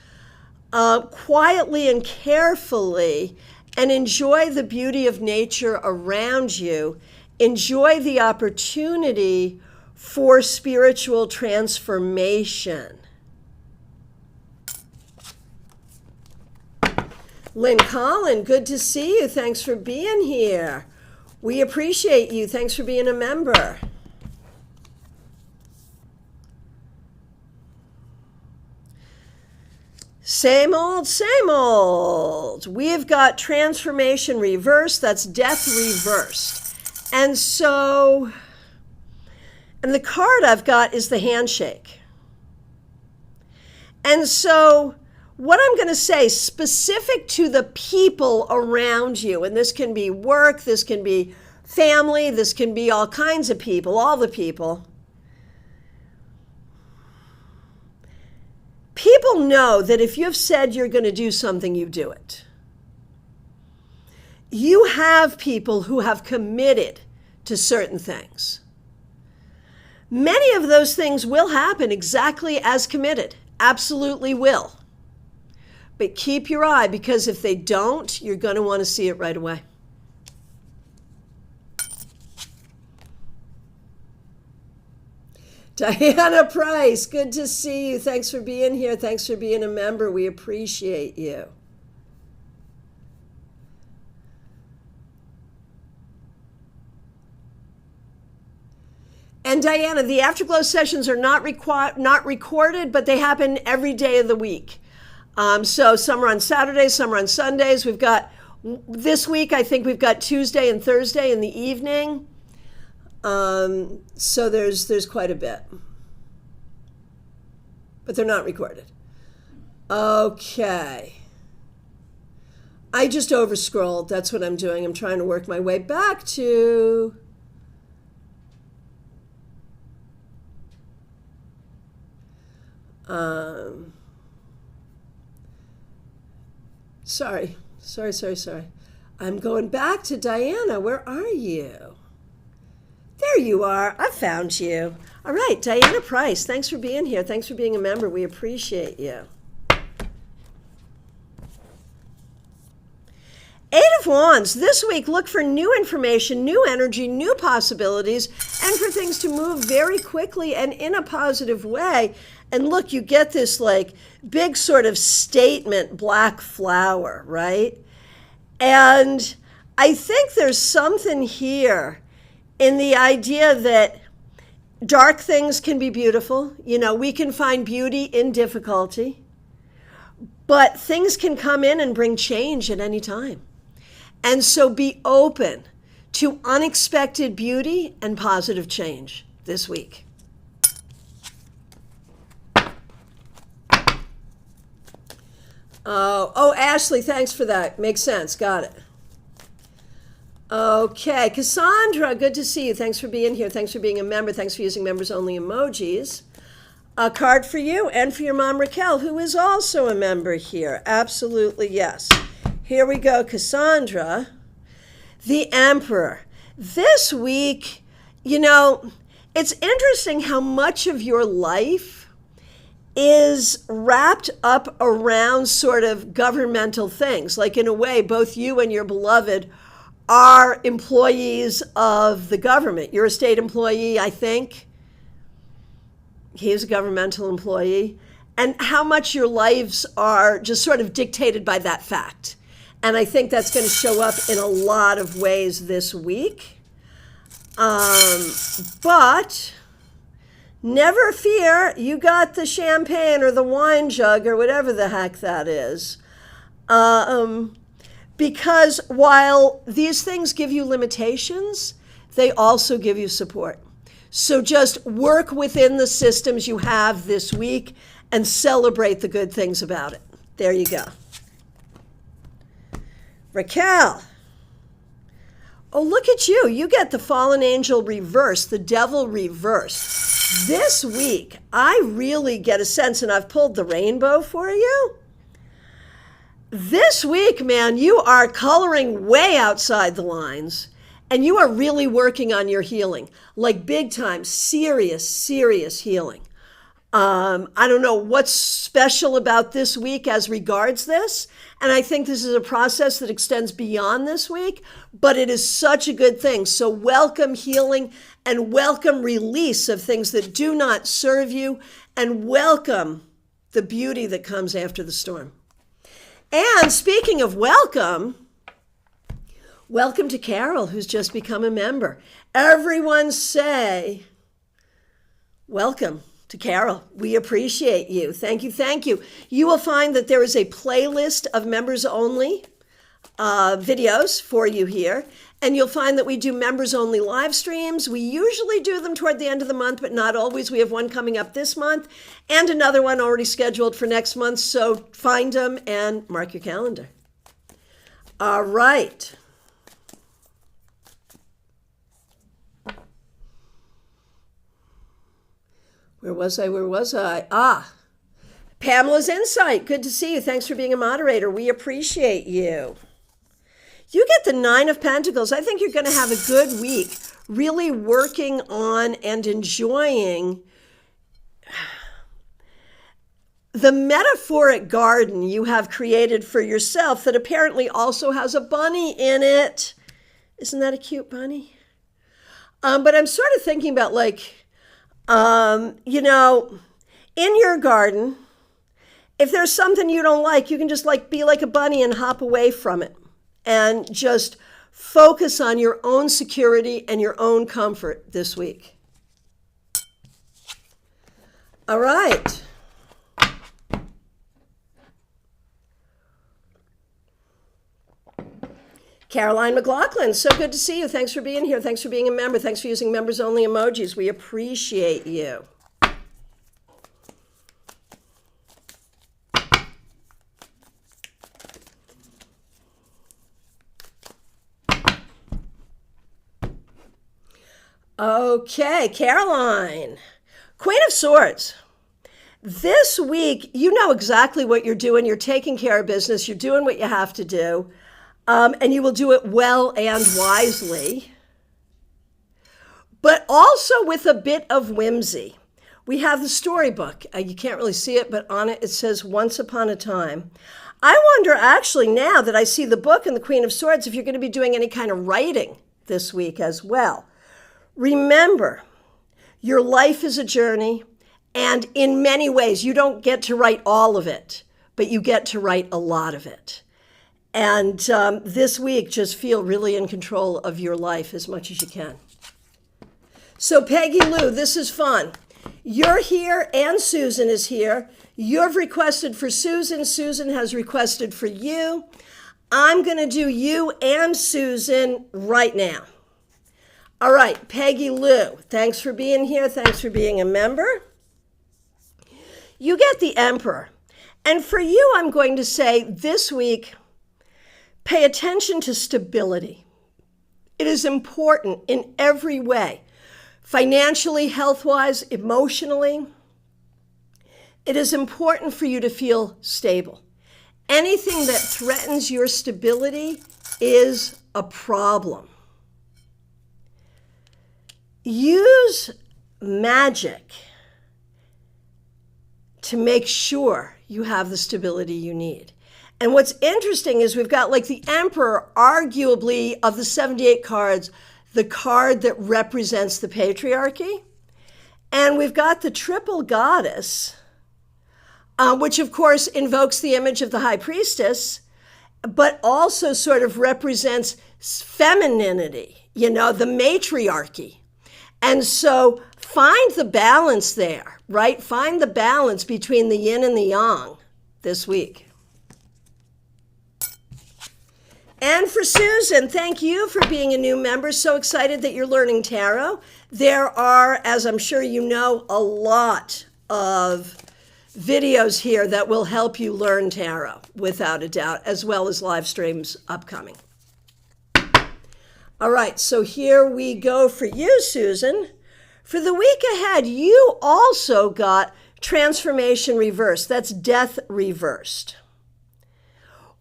quietly and carefully, and enjoy the beauty of nature around you. Enjoy the opportunity for spiritual transformation. Lynn Collin, good to see you. Thanks for being here. We appreciate you. Thanks for being a member. Same old, same old. We've got transformation reversed. That's death reversed. And the card I've got is the handshake. And so what I'm going to say, specific to the people around you, and this can be work, this can be family, this can be all kinds of people, all the people. People know that if you've said you're going to do something, you do it. You have people who have committed to certain things. Many of those things will happen exactly as committed. Absolutely will. But keep your eye, because if they don't, you're going to want to see it right away. Diana Price, good to see you. Thanks for being here. Thanks for being a member. We appreciate you. And Diana, the Afterglow sessions are not recorded, but they happen every day of the week. So some are on Saturdays, some are on Sundays. We've got, this week, I think we've got Tuesday and Thursday in the evening. So there's quite a bit. But they're not recorded. Okay. I just overscrolled. That's what I'm doing. I'm trying to work my way back to... Sorry. I'm going back to Diana. Where are you? There you are. I found you. All right, Diana Price, thanks for being here. Thanks for being a member. We appreciate you. Eight of Wands. This week, look for new information, new energy, new possibilities, and for things to move very quickly and in a positive way. And look, you get this like big sort of statement black flower, right? And I think there's something here in the idea that dark things can be beautiful. You know, we can find beauty in difficulty, but things can come in and bring change at any time. And so be open to unexpected beauty and positive change this week. Oh, Ashley, thanks for that. Makes sense. Got it. Okay, Cassandra, good to see you. Thanks for being here. Thanks for being a member. Thanks for using members-only emojis. A card for you and for your mom, Raquel, who is also a member here. Absolutely, yes. Here we go, Cassandra. The Emperor. This week, you know, it's interesting how much of your life is wrapped up around sort of governmental things. Like in a way, both you and your beloved are employees of the government. You're a state employee, I think. He's a governmental employee. And how much your lives are just sort of dictated by that fact. And I think that's going to show up in a lot of ways this week. But Never fear, you got the champagne or the wine jug or whatever the heck that is. Because while these things give you limitations, they also give you support. So just work within the systems you have this week and celebrate the good things about it. There you go. Raquel. Oh, look at you. You get the fallen angel reversed, the devil reversed. This week, I really get a sense, and I've pulled the rainbow for you. This week, man, you are coloring way outside the lines, and you are really working on your healing, like big time, serious, serious healing. I don't know what's special about this week as regards this, and I think this is a process that extends beyond this week, but it is such a good thing. So welcome healing and welcome release of things that do not serve you, and welcome the beauty that comes after the storm. And speaking of welcome to Carol, who's just become a member. Everyone say, welcome to Carol. We appreciate you. Thank you, thank you. You will find that there is a playlist of members-only videos for you here, and you'll find that we do members-only live streams. We usually do them toward the end of the month, but not always. We have one coming up this month and another one already scheduled for next month, so find them and mark your calendar. All right. Where was I? Pamela's Insight. Good to see you. Thanks for being a moderator. We appreciate you. You get the 9 of Pentacles. I think you're going to have a good week, really working on and enjoying the metaphoric garden you have created for yourself that apparently also has a bunny in it. Isn't that a cute bunny? But I'm sort of thinking about in your garden, if there's something you don't like, you can just be like a bunny and hop away from it and just focus on your own security and your own comfort this week. All right. Caroline McLaughlin, so good to see you. Thanks for being here. Thanks for being a member. Thanks for using members-only emojis. We appreciate you. Okay, Caroline. Queen of Swords. This week, you know exactly what you're doing. You're taking care of business. You're doing what you have to do. And you will do it well and wisely, but also with a bit of whimsy. We have the storybook. You can't really see it, but on it says Once Upon a Time. I wonder actually now that I see the book and the Queen of Swords if you're going to be doing any kind of writing this week as well. Remember, your life is a journey, and in many ways you don't get to write all of it, but you get to write a lot of it. And this week, just feel really in control of your life as much as you can. So Peggy Lou, this is fun. You're here and Susan is here. You've requested for Susan. Susan has requested for you. I'm going to do you and Susan right now. All right, Peggy Lou, thanks for being here. Thanks for being a member. You get the Emperor. And for you, I'm going to say this week, pay attention to stability. It is important in every way, financially, health-wise, emotionally. It is important for you to feel stable. Anything that threatens your stability is a problem. Use magic to make sure you have the stability you need. And what's interesting is we've got the Emperor, arguably of the 78 cards, the card that represents the patriarchy. And we've got the Triple Goddess, which of course invokes the image of the High Priestess, but also sort of represents femininity, the matriarchy. And so find the balance there, right? Find the balance between the yin and the yang this week. And for Susan, thank you for being a new member. So excited that you're learning tarot. There are, as I'm sure you know, a lot of videos here that will help you learn tarot, without a doubt, as well as live streams upcoming. All right, so here we go for you, Susan. For the week ahead, you also got transformation reversed. That's death reversed.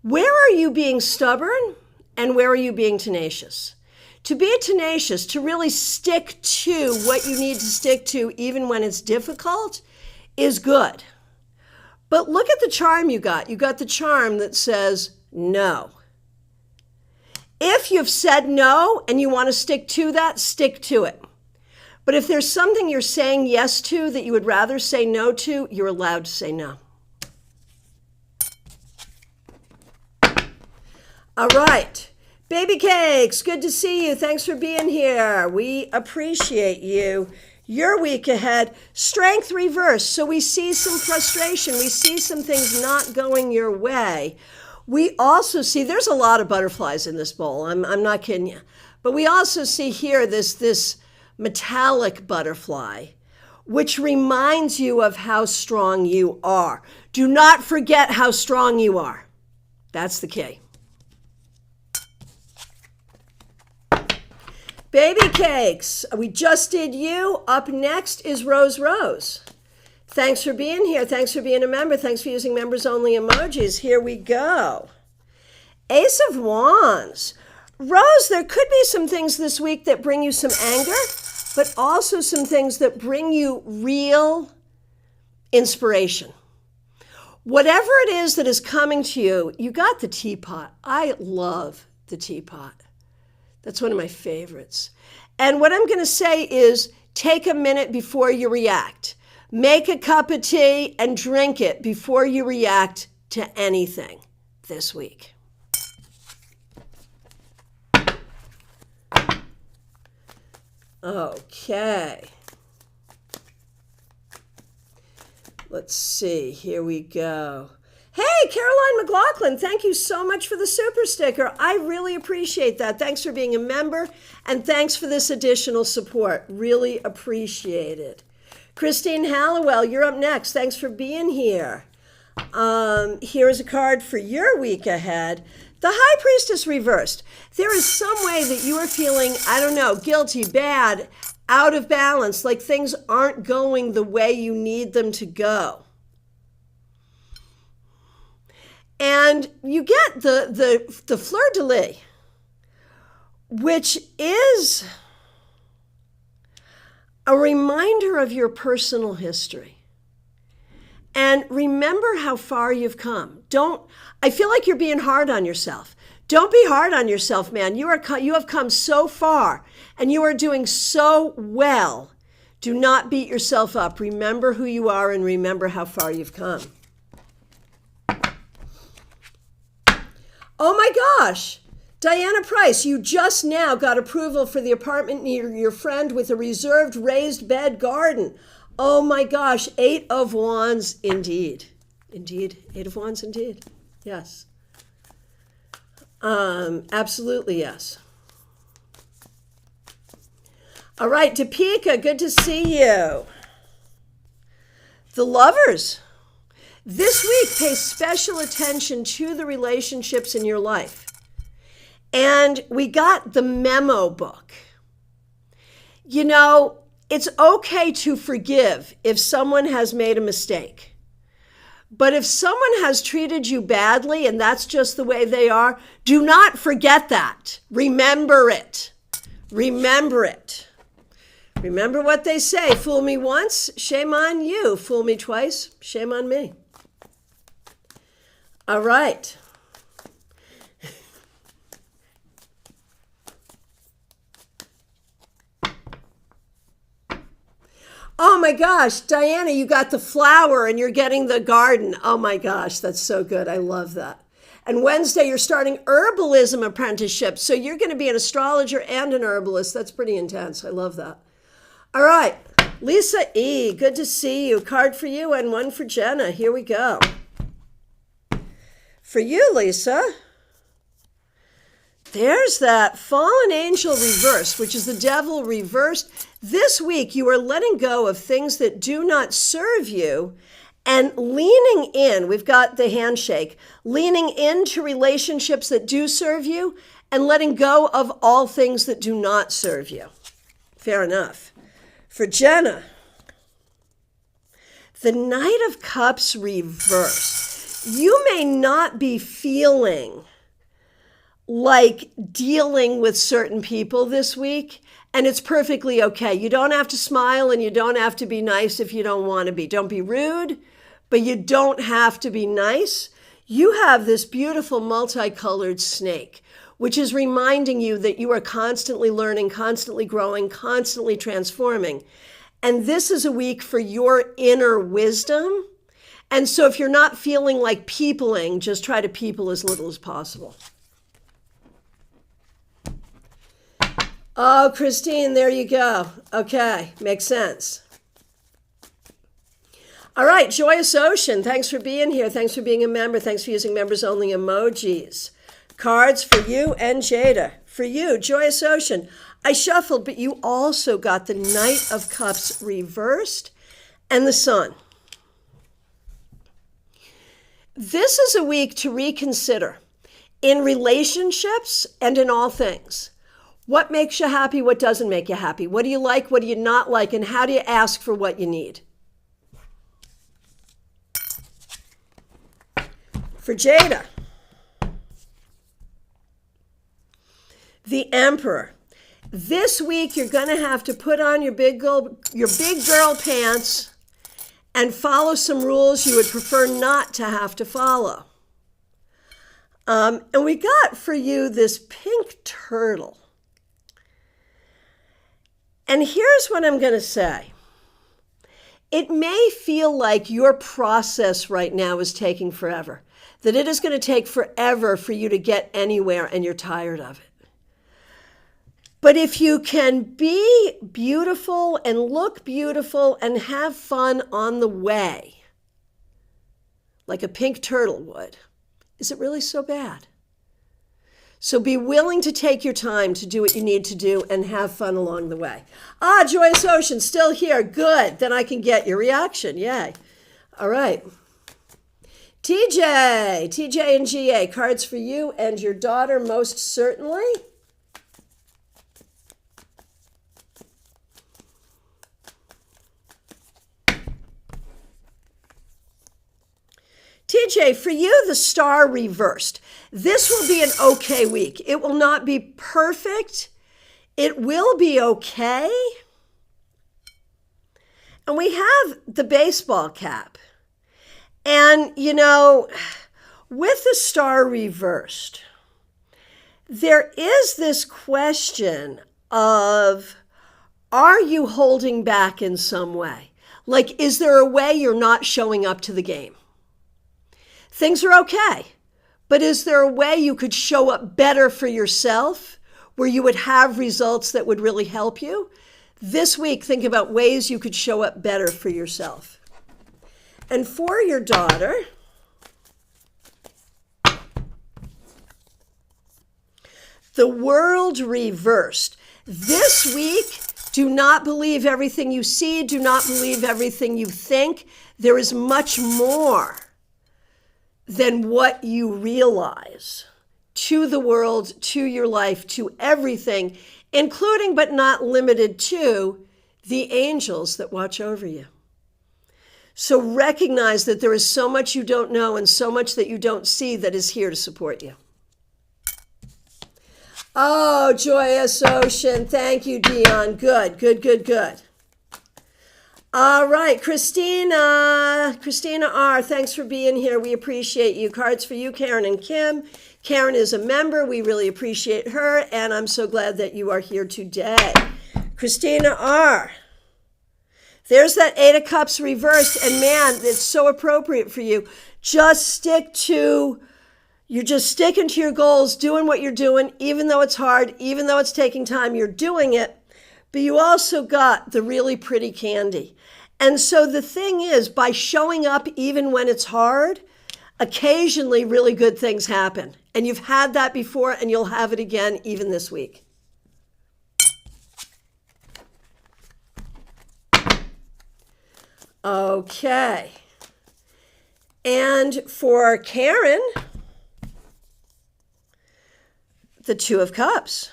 Where are you being stubborn and where are you being tenacious? To be tenacious, to really stick to what you need to stick to even when it's difficult, is good. But look at the charm you got. You got the charm that says no. If you've said no and you want to stick to that, stick to it. But if there's something you're saying yes to that you would rather say no to, you're allowed to say no. All right. Baby Cakes, good to see you. Thanks for being here. We appreciate you. Your week ahead, strength reverse. So we see some frustration. We see some things not going your way. We also see, there's a lot of butterflies in this bowl. I'm not kidding you. But we also see here this metallic butterfly, which reminds you of how strong you are. Do not forget how strong you are. That's the key. Baby Cakes, we just did you. Up next is Rose Rose. Thanks for being here. Thanks for being a member. Thanks for using members only emojis. Here we go. Ace of Wands. Rose, there could be some things this week that bring you some anger, but also some things that bring you real inspiration. Whatever it is that is coming to you, you got the teapot. I love the teapot. That's one of my favorites. And what I'm going to say is take a minute before you react. Make a cup of tea and drink it before you react to anything this week. Okay. Let's see. Here we go. Hey, Caroline McLaughlin, thank you so much for the super sticker. I really appreciate that. Thanks for being a member, and thanks for this additional support. Really appreciate it. Christine Hallowell, you're up next. Thanks for being here. Here's a card for your week ahead. The High Priestess reversed. There is some way that you are feeling, I don't know, guilty, bad, out of balance, like things aren't going the way you need them to go. And you get the fleur-de-lis, which is a reminder of your personal history. And remember how far you've come. I feel like you're being hard on yourself. Don't be hard on yourself, man. You have come so far and you are doing so well. Do not beat yourself up. Remember who you are and remember how far you've come. Oh my gosh, Diana Price, you just now got approval for the apartment near your friend with a reserved raised bed garden. Oh my gosh, 8 of Wands indeed. Indeed, 8 of Wands indeed. Yes. Absolutely yes. All right, Topeka, good to see you. The Lovers. This week, pay special attention to the relationships in your life. And we got the memo book. You know, it's okay to forgive if someone has made a mistake. But if someone has treated you badly and that's just the way they are, do not forget that. Remember it. Remember it. Remember what they say. Fool me once, shame on you. Fool me twice, shame on me. All right. Oh my gosh, Diana, you got the flower and you're getting the garden. Oh my gosh, that's so good. I love that. And Wednesday, you're starting herbalism apprenticeship. So you're going to be an astrologer and an herbalist. That's pretty intense. I love that. All right. Lisa E., good to see you. Card for you and one for Jenna. Here we go. For you, Lisa, there's that fallen angel reversed, which is the devil reversed. This week, you are letting go of things that do not serve you and leaning in. We've got the handshake, leaning into relationships that do serve you and letting go of all things that do not serve you. Fair enough. For Jenna, the Knight of Cups reversed. You may not be feeling like dealing with certain people this week, and it's perfectly okay. You don't have to smile and you don't have to be nice if you don't want to be. Don't be rude, but you don't have to be nice. You have this beautiful multicolored snake, which is reminding you that you are constantly learning, constantly growing, constantly transforming. And this is a week for your inner wisdom. And so if you're not feeling like peopling, just try to people as little as possible. Oh, Christine, there you go. Okay, makes sense. All right, Joyous Ocean, thanks for being here. Thanks for being a member. Thanks for using members only emojis. Cards for you and Jada. For you, Joyous Ocean. I shuffled, but you also got the Knight of Cups reversed and the Sun. This is a week to reconsider in relationships and in all things. What makes you happy? What doesn't make you happy? What do you like? What do you not like? And how do you ask for what you need? For Jada, the Emperor. This week, you're going to have to put on your big girl pants and follow some rules you would prefer not to have to follow. And we got for you this pink turtle. And here's what I'm going to say. It may feel like your process right now is taking forever, that it is going to take forever for you to get anywhere and you're tired of it. But if you can be beautiful and look beautiful and have fun on the way, like a pink turtle would, is it really so bad? So be willing to take your time to do what you need to do and have fun along the way. Ah, Joyous Ocean, still here. Good. Then I can get your reaction. Yay. All right. TJ and GA, cards for you and your daughter most certainly. TJ, for you, the Star reversed. This will be an okay week. It will not be perfect. It will be okay. And we have the baseball cap. And, you know, with the Star reversed, there is this question of, are you holding back in some way? Like, is there a way you're not showing up to the game? Things are okay, but is there a way you could show up better for yourself where you would have results that would really help you? This week, think about ways you could show up better for yourself. And for your daughter, the World reversed. This week, do not believe everything you see. Do not believe everything you think. There is much more than what you realize to the world, to your life, to everything, including but not limited to the angels that watch over you. So recognize that there is so much you don't know and so much that you don't see that is here to support you. Oh, Joyous Ocean. Thank you, Dion. Good, good, good, good. All right, Christina R., thanks for being here. We appreciate you. Cards for you, Karen and Kim. Karen is a member. We really appreciate her, and I'm so glad that you are here today. Christina R., there's that Eight of Cups reversed, and man, it's so appropriate for you. You're just sticking to your goals, doing what you're doing, even though it's hard, even though it's taking time, you're doing it. but you also got the really pretty candy. And so the thing is, by showing up even when it's hard, occasionally really good things happen. And you've had that before, and you'll have it again even this week. Okay. And for Karen, the Two of Cups.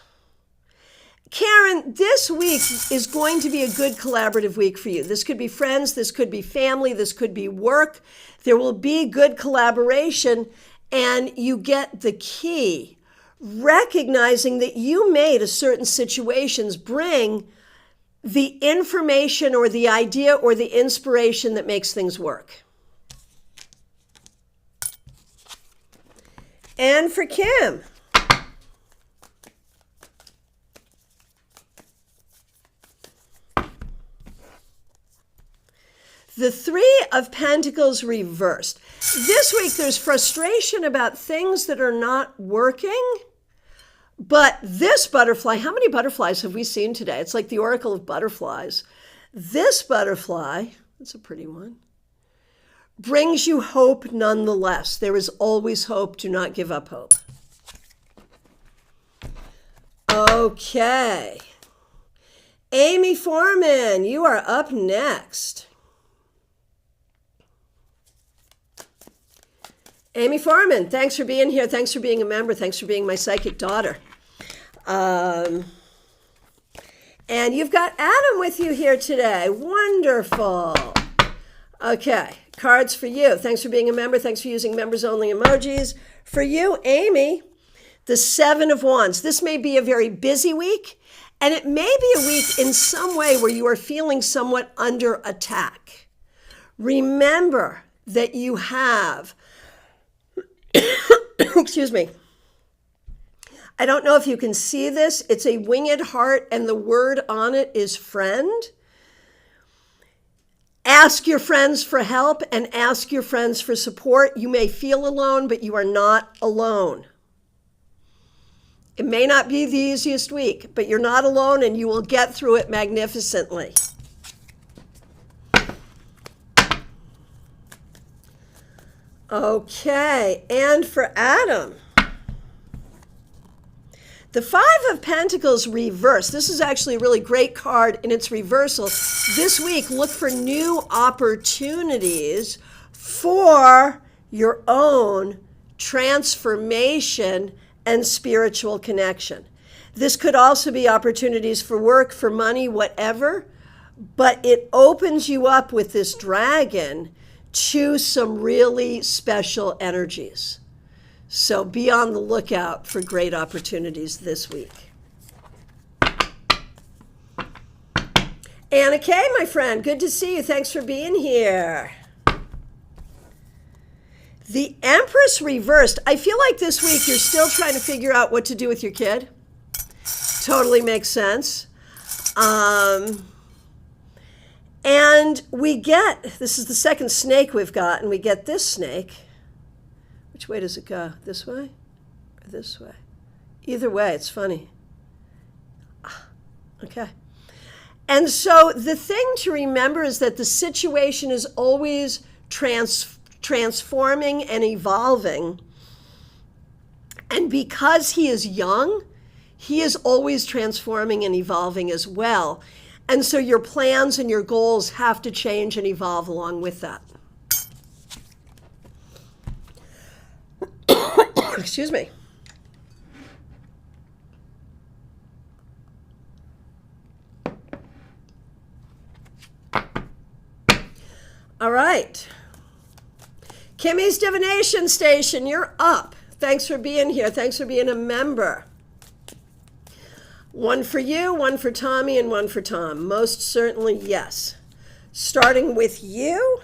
Karen, this week is going to be a good collaborative week for you. This could be friends, this could be family, this could be work. There will be good collaboration, and you get the key. Recognizing that you made a certain situations bring the information or the idea or the inspiration that makes things work. And for Kim, the Three of Pentacles reversed. This week there's frustration about things that are not working. But this butterfly, how many butterflies have we seen today? It's like the Oracle of Butterflies. This butterfly, that's a pretty one, brings you hope nonetheless. There is always hope. Do not give up hope. Okay. Amy Foreman, you are up next. Amy Foreman, thanks for being here. Thanks for being a member. Thanks for being my psychic daughter. And you've got Adam with you here today. Wonderful. Okay, cards for you. Thanks for being a member. Thanks for using members only emojis. For you, Amy, the Seven of Wands. This may be a very busy week, and it may be a week in some way where you are feeling somewhat under attack. Remember that you have excuse me. I don't know if you can see this. It's a winged heart, and the word on it is friend. Ask your friends for help and ask your friends for support. You may feel alone, but you are not alone. It may not be the easiest week, but you're not alone, and you will get through it magnificently. Okay, and for Adam, the Five of Pentacles reversed. This is actually a really great card in its reversal. This week, look for new opportunities for your own transformation and spiritual connection. This could also be opportunities for work, for money, whatever, but it opens you up with this dragon to some really special energies. So be on the lookout for great opportunities this week. Anna Kay, my friend, good to see you. Thanks for being here. The Empress reversed. I feel like this week you're still trying to figure out what to do with your kid. Totally makes sense. And we get, this is the second snake we've got, and we get this snake. Which way does it go? This way or this way? Either way, it's funny. Okay. And so the thing to remember is that the situation is always transforming and evolving. And because he is young, he is always transforming and evolving as well. And so your plans and your goals have to change and evolve along with that. Excuse me. All right. Kimmy's Divination Station, you're up. Thanks for being here. Thanks for being a member. One for you, one for Tommy, and one for Tom. Most certainly, yes. Starting with you.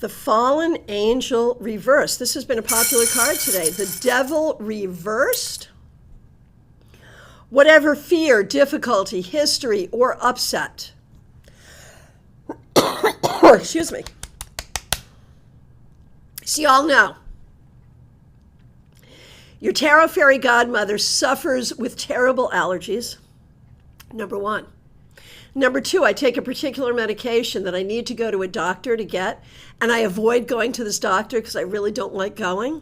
The Fallen Angel reversed. This has been a popular card today. The Devil reversed. Whatever fear, difficulty, history, or upset. Excuse me. So you all know. Your tarot fairy godmother suffers with terrible allergies, number one. Number two, I take a particular medication that I need to go to a doctor to get, and I avoid going to this doctor because I really don't like going.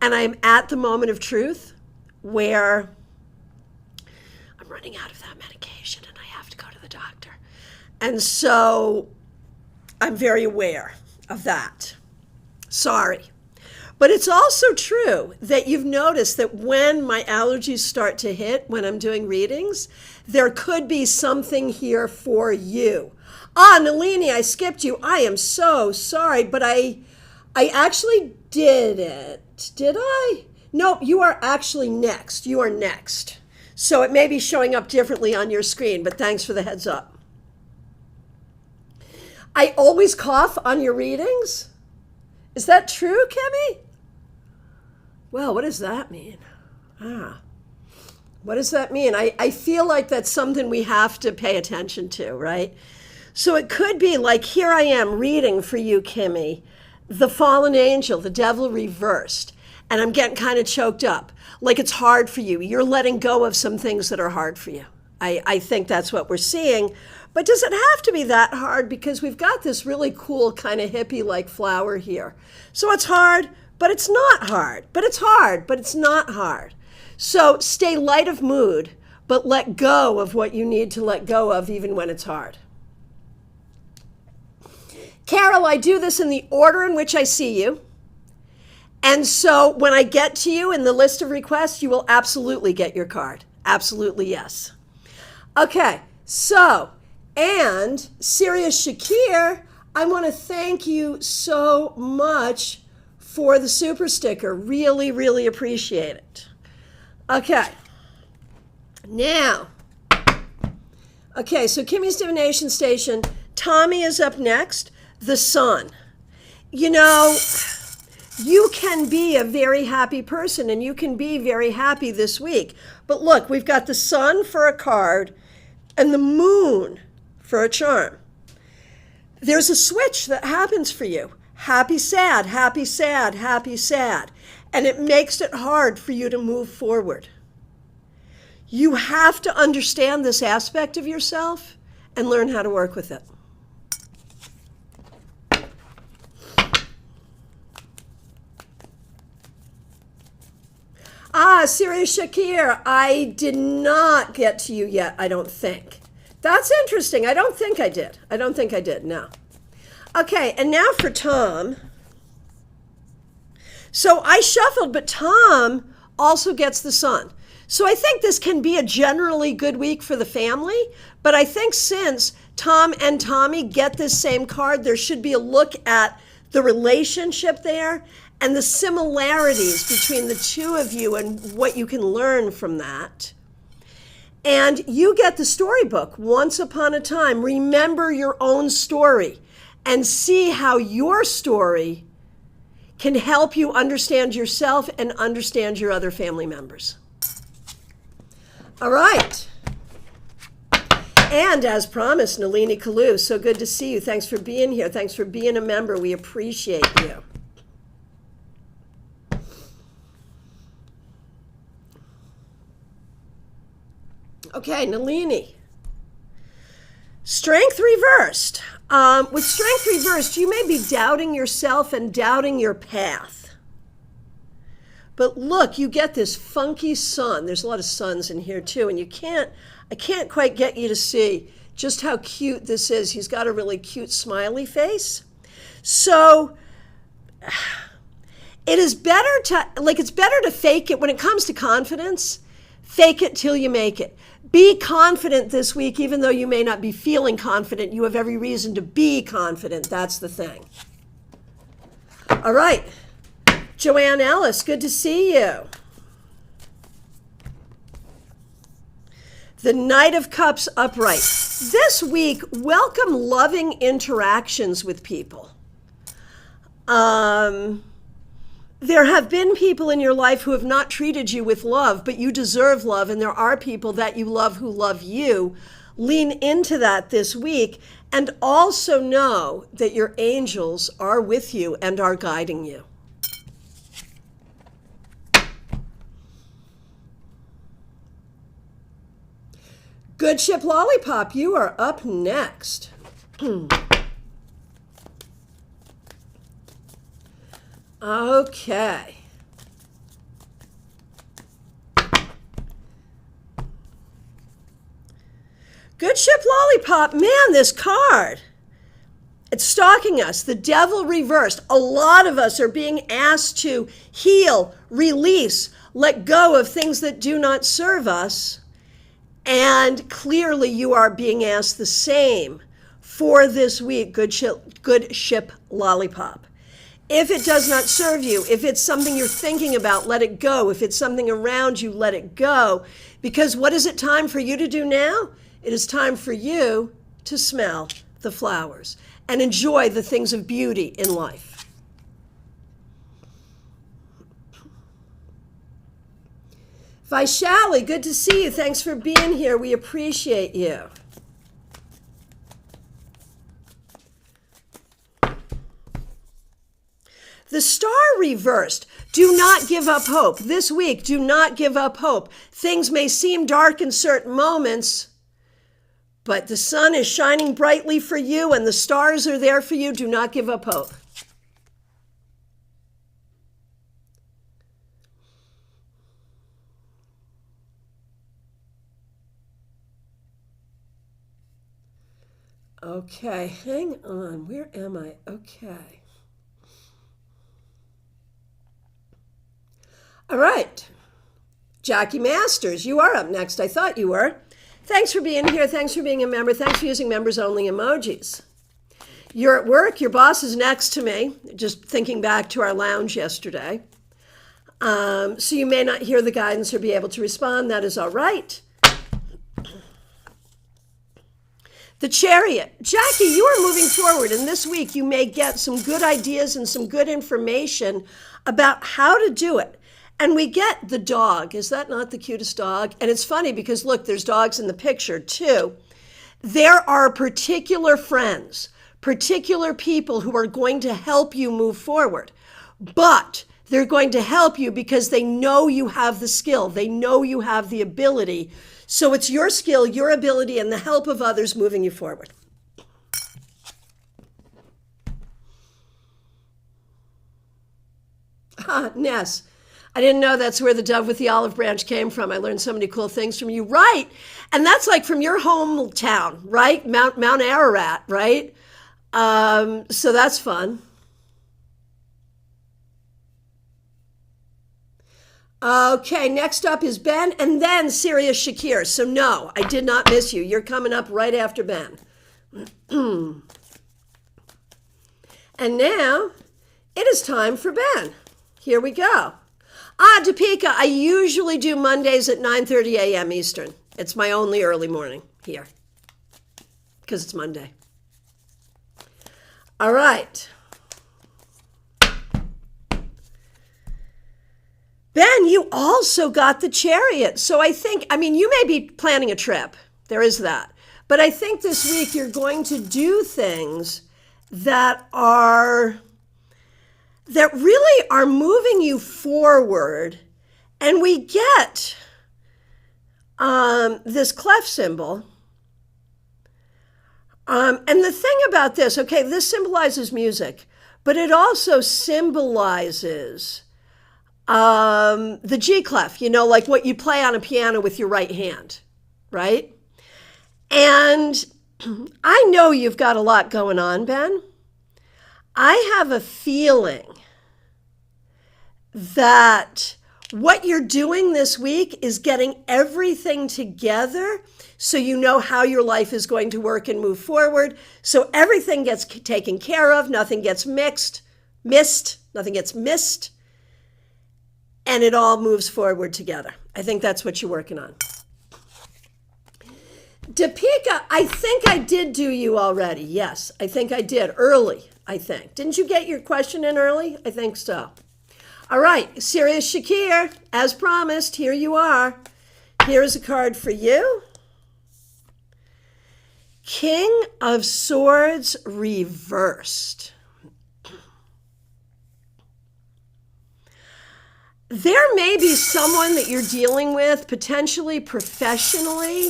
And I'm at the moment of truth where I'm running out of that medication and I have to go to the doctor. And so I'm very aware of that. Sorry. But it's also true that you've noticed that when my allergies start to hit when I'm doing readings, there could be something here for you. Nalini, I skipped you. I am so sorry, but I actually did it. Did I? Nope, you are actually next. You are next. So it may be showing up differently on your screen, but thanks for the heads up. I always cough on your readings? Is that true, Kimmy? Well, what does that mean? What does that mean? I feel like that's something we have to pay attention to, right? So it could be like, here I am reading for you, Kimmy, the fallen angel, the devil reversed, and I'm getting kind of choked up. Like it's hard for you. You're letting go of some things that are hard for you. I think that's what we're seeing. But does it have to be that hard? Because we've got this really cool kind of hippie-like flower here. So it's hard, but it's not hard. But it's hard, but it's not hard. So stay light of mood, but let go of what you need to let go of even when it's hard. Carol, I do this in the order in which I see you. And so when I get to you in the list of requests, you will absolutely get your card. Absolutely, yes. Okay, so, and Sirius Shakir, I want to thank you so much for the super sticker. Really, really appreciate it. Okay, now, okay, so Kimmy's Divination Station, Tommy is up next, the Sun. You know, you can be a very happy person and you can be very happy this week. But look, we've got the Sun for a card and the Moon for a charm. There's a switch that happens for you. Happy, sad, happy, sad, happy, sad. And it makes it hard for you to move forward. You have to understand this aspect of yourself and learn how to work with it. Sirius Shakir, I did not get to you yet, I don't think. That's interesting. I don't think I did. I don't think I did, no. Okay, and now for Tom. So I shuffled, but Tom also gets the Sun. So I think this can be a generally good week for the family, but I think since Tom and Tommy get this same card, there should be a look at the relationship there and the similarities between the two of you and what you can learn from that. And you get the storybook, Once Upon a Time. Remember your own story and see how your story can help you understand yourself and understand your other family members. All right. And as promised, Nalini Kalu, so good to see you. Thanks for being here. Thanks for being a member. We appreciate you. Okay, Nalini. Strength reversed. With strength reversed, you may be doubting yourself and doubting your path. But look, you get this funky sun. There's a lot of suns in here too, and I can't quite get you to see just how cute this is. He's got a really cute smiley face. So it's better to fake it when it comes to confidence. Fake it till you make it. Be confident this week, even though you may not be feeling confident. You have every reason to be confident. That's the thing. All right. Joanne Ellis, good to see you. The Knight of Cups upright. This week, welcome loving interactions with people. There have been people in your life who have not treated you with love, but you deserve love, and there are people that you love who love you. Lean into that this week, and also know that your angels are with you and are guiding you. Good Ship Lollipop, you are up next. Okay. Good Ship Lollipop, man, this card. It's stalking us. The devil reversed. A lot of us are being asked to heal, release, let go of things that do not serve us. And clearly you are being asked the same for this week, Good Ship Lollipop. If it does not serve you, if it's something you're thinking about, let it go. If it's something around you, let it go. Because what is it time for you to do now? It is time for you to smell the flowers and enjoy the things of beauty in life. Vaishali, good to see you. Thanks for being here. We appreciate you. The star reversed. Do not give up hope. This week, do not give up hope. Things may seem dark in certain moments, but the sun is shining brightly for you and the stars are there for you. Do not give up hope. Okay, hang on. Where am I? Okay. All right. Jackie Masters, you are up next. I thought you were. Thanks for being here. Thanks for being a member. Thanks for using members-only emojis. You're at work. Your boss is next to me, just thinking back to our lounge yesterday. So you may not hear the guidance or be able to respond. That is all right. The Chariot. Jackie, you are moving forward, and this week you may get some good ideas and some good information about how to do it. And we get the dog. Is that not the cutest dog? And it's funny because, look, there's dogs in the picture too. There are particular friends, particular people who are going to help you move forward. But they're going to help you because they know you have the skill. They know you have the ability. So it's your skill, your ability, and the help of others moving you forward. Ness. I didn't know that's where the dove with the olive branch came from. I learned so many cool things from you. Right. And that's like from your hometown, right? Mount Ararat, right? So that's fun. Okay, next up is Ben, and then Sirius Shakir. So no, I did not miss you. You're coming up right after Ben. And now it is time for Ben. Here we go. Deepika, I usually do Mondays at 9:30 a.m. Eastern. It's my only early morning here because it's Monday. All right. Ben, you also got the Chariot. So you may be planning a trip. There is that. But I think this week you're going to do things that really are moving you forward. And we get this clef symbol. And the thing about this, okay, this symbolizes music, but it also symbolizes the G clef, like what you play on a piano with your right hand, right? And I know you've got a lot going on, Ben. I have a feeling that what you're doing this week is getting everything together so you know how your life is going to work and move forward. So everything gets taken care of, nothing gets missed, nothing gets missed. And it all moves forward together. I think that's what you're working on. Deepika, I think I did do you already. Yes, I think I did. Early, I think. Didn't you get your question in early? I think so. All right, Sirius Shakir, as promised, here you are. Here's a card for you. King of Swords reversed. There may be someone that you're dealing with, potentially professionally,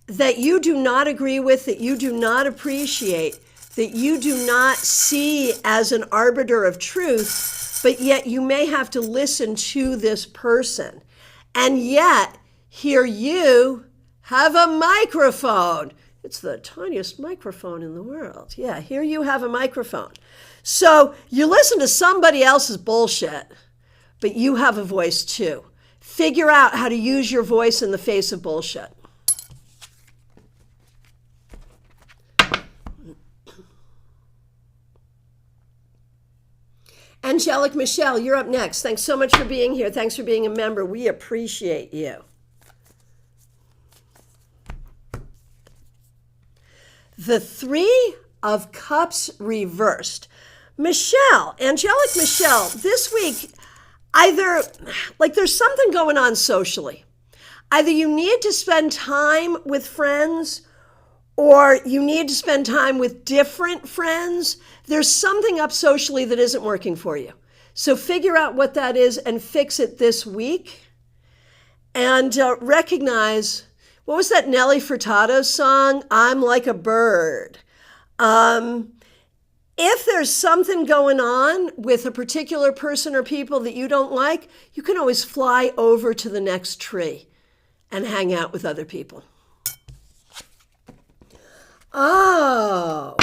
that you do not agree with, that you do not appreciate, that you do not see as an arbiter of truth, but yet you may have to listen to this person. And yet, here you have a microphone. It's the tiniest microphone in the world. Yeah, here you have a microphone. So you listen to somebody else's bullshit, but you have a voice too. Figure out how to use your voice in the face of bullshit. Angelic Michelle, you're up next. Thanks so much for being here. Thanks for being a member. We appreciate you. The Three of Cups reversed. Michelle, Angelic Michelle, this week, either, like there's something going on socially. Either you need to spend time with friends or you need to spend time with different friends. There's something up socially that isn't working for you. So figure out what that is and fix it this week. And recognize, what was that Nelly Furtado song? I'm Like a Bird. If there's something going on with a particular person or people that you don't like, you can always fly over to the next tree and hang out with other people. Oh,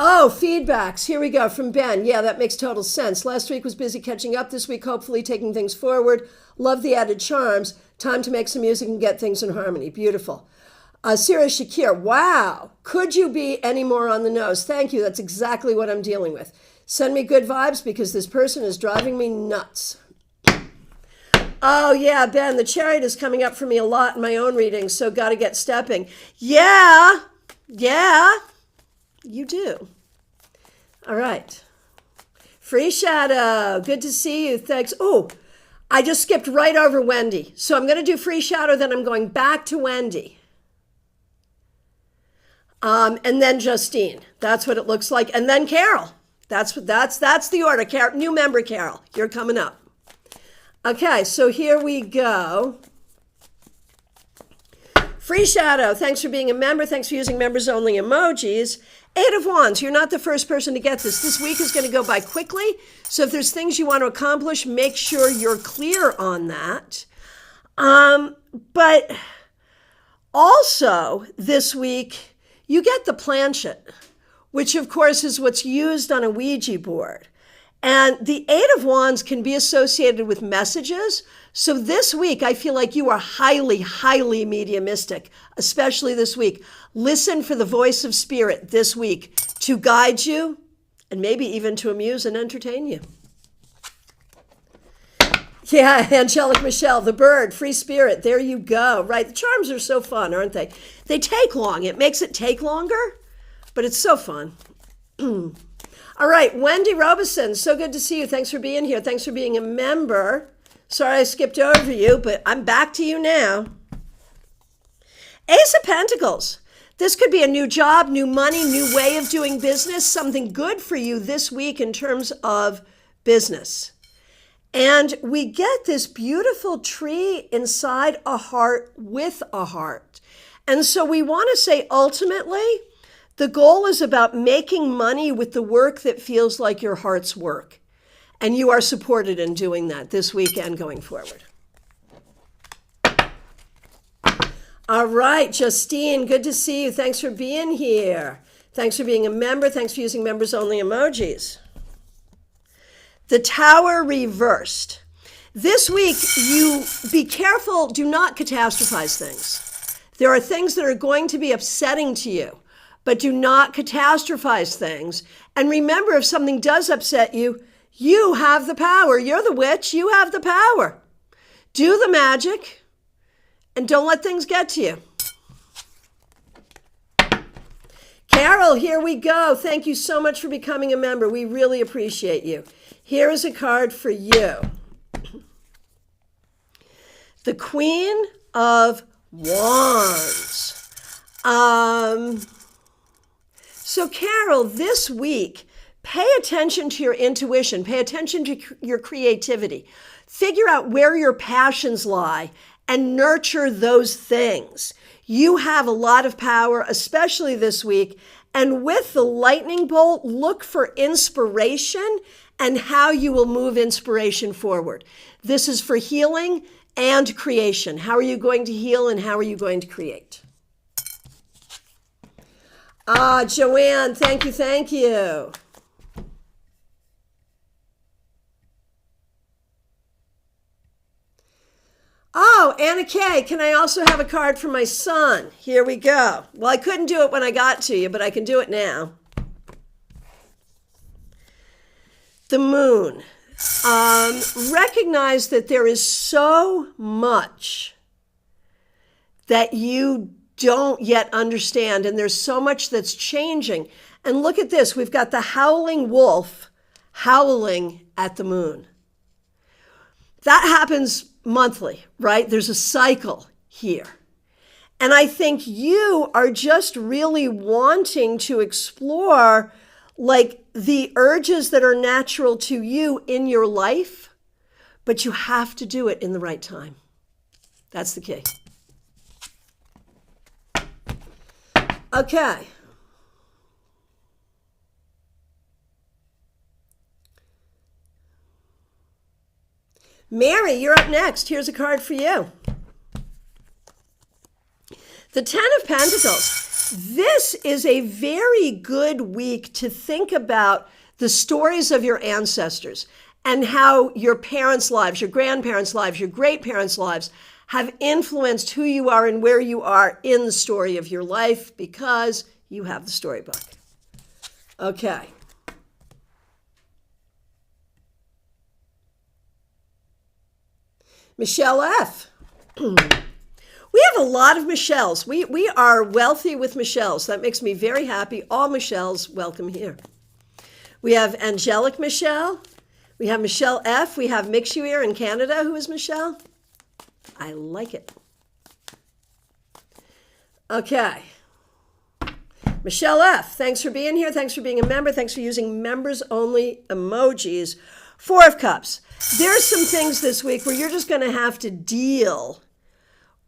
feedbacks. Here we go from Ben. Yeah, that makes total sense. Last week was busy catching up. This week, hopefully taking things forward. Love the added charms. Time to make some music and get things in harmony. Beautiful. Sira Shakir, wow. Could you be any more on the nose? Thank you. That's exactly what I'm dealing with. Send me good vibes because this person is driving me nuts. Oh, yeah, Ben, the chariot is coming up for me a lot in my own readings, so got to get stepping. Yeah, you do. All right. Free Shadow, good to see you. Thanks. Oh, I just skipped right over Wendy. So I'm going to do Free Shadow, then I'm going back to Wendy. And then Justine. That's what it looks like. And then Carol. That's the order. Carol, new member Carol, you're coming up. Okay, so here we go. Free Shadow, thanks for being a member. Thanks for using members only emojis. Eight of Wands, you're not the first person to get this. This week is going to go by quickly. So if there's things you want to accomplish, make sure you're clear on that. But also this week, you get the planchette, which of course is what's used on a Ouija board. And the Eight of Wands can be associated with messages. So this week, I feel like you are highly, highly mediumistic, especially this week. Listen for the voice of spirit this week to guide you and maybe even to amuse and entertain you. Yeah, Angelic Michelle, the bird, free spirit, there you go. Right, the charms are so fun, aren't they? They take long. It makes it take longer, but it's so fun. All right, Wendy Robeson, so good to see you. Thanks for being here. Thanks for being a member. Sorry I skipped over you, but I'm back to you now. Ace of Pentacles. This could be a new job, new money, new way of doing business, something good for you this week in terms of business. And we get this beautiful tree inside a heart with a heart. And so we want to say ultimately, the goal is about making money with the work that feels like your heart's work. And you are supported in doing that this week and going forward. All right, Justine, good to see you. Thanks for being here. Thanks for being a member. Thanks for using members only emojis. The Tower reversed. This week, you be careful, do not catastrophize things. There are things that are going to be upsetting to you, but do not catastrophize things. And remember, if something does upset you, you have the power. You're the witch. You have the power. Do the magic and don't let things get to you. Carol, here we go. Thank you so much for becoming a member. We really appreciate you. Here is a card for you. The Queen of Wands. So Carol, this week, pay attention to your intuition. Pay attention to your creativity. Figure out where your passions lie and nurture those things. You have a lot of power, especially this week. And with the lightning bolt, look for inspiration and how you will move inspiration forward. This is for healing and creation. How are you going to heal and how are you going to create? Joanne, thank you, thank you. Oh, Anna Kay, can I also have a card for my son? Here we go. Well, I couldn't do it when I got to you, but I can do it now. The moon. Recognize that there is so much that you don't yet understand, and there's so much that's changing. And look at this. We've got the howling wolf howling at the moon. That happens monthly, right? There's a cycle here. And I think you are just really wanting to explore like the urges that are natural to you in your life, but you have to do it in the right time. That's the key. Okay. Mary, you're up next. Here's a card for you. The Ten of Pentacles. This is a very good week to think about the stories of your ancestors and how your parents' lives, your grandparents' lives, your great-parents' lives have influenced who you are and where you are in the story of your life because you have the storybook. Okay. Michelle F. We have a lot of Michelles. We are wealthy with Michelles. That makes me very happy. All Michelles, welcome here. We have Angelic Michelle. We have Michelle F. We have Mixuir in Canada, who is Michelle. I like it. Okay. Michelle F., thanks for being here. Thanks for being a member. Thanks for using members-only emojis. Four of Cups. There's some things this week where you're just going to have to deal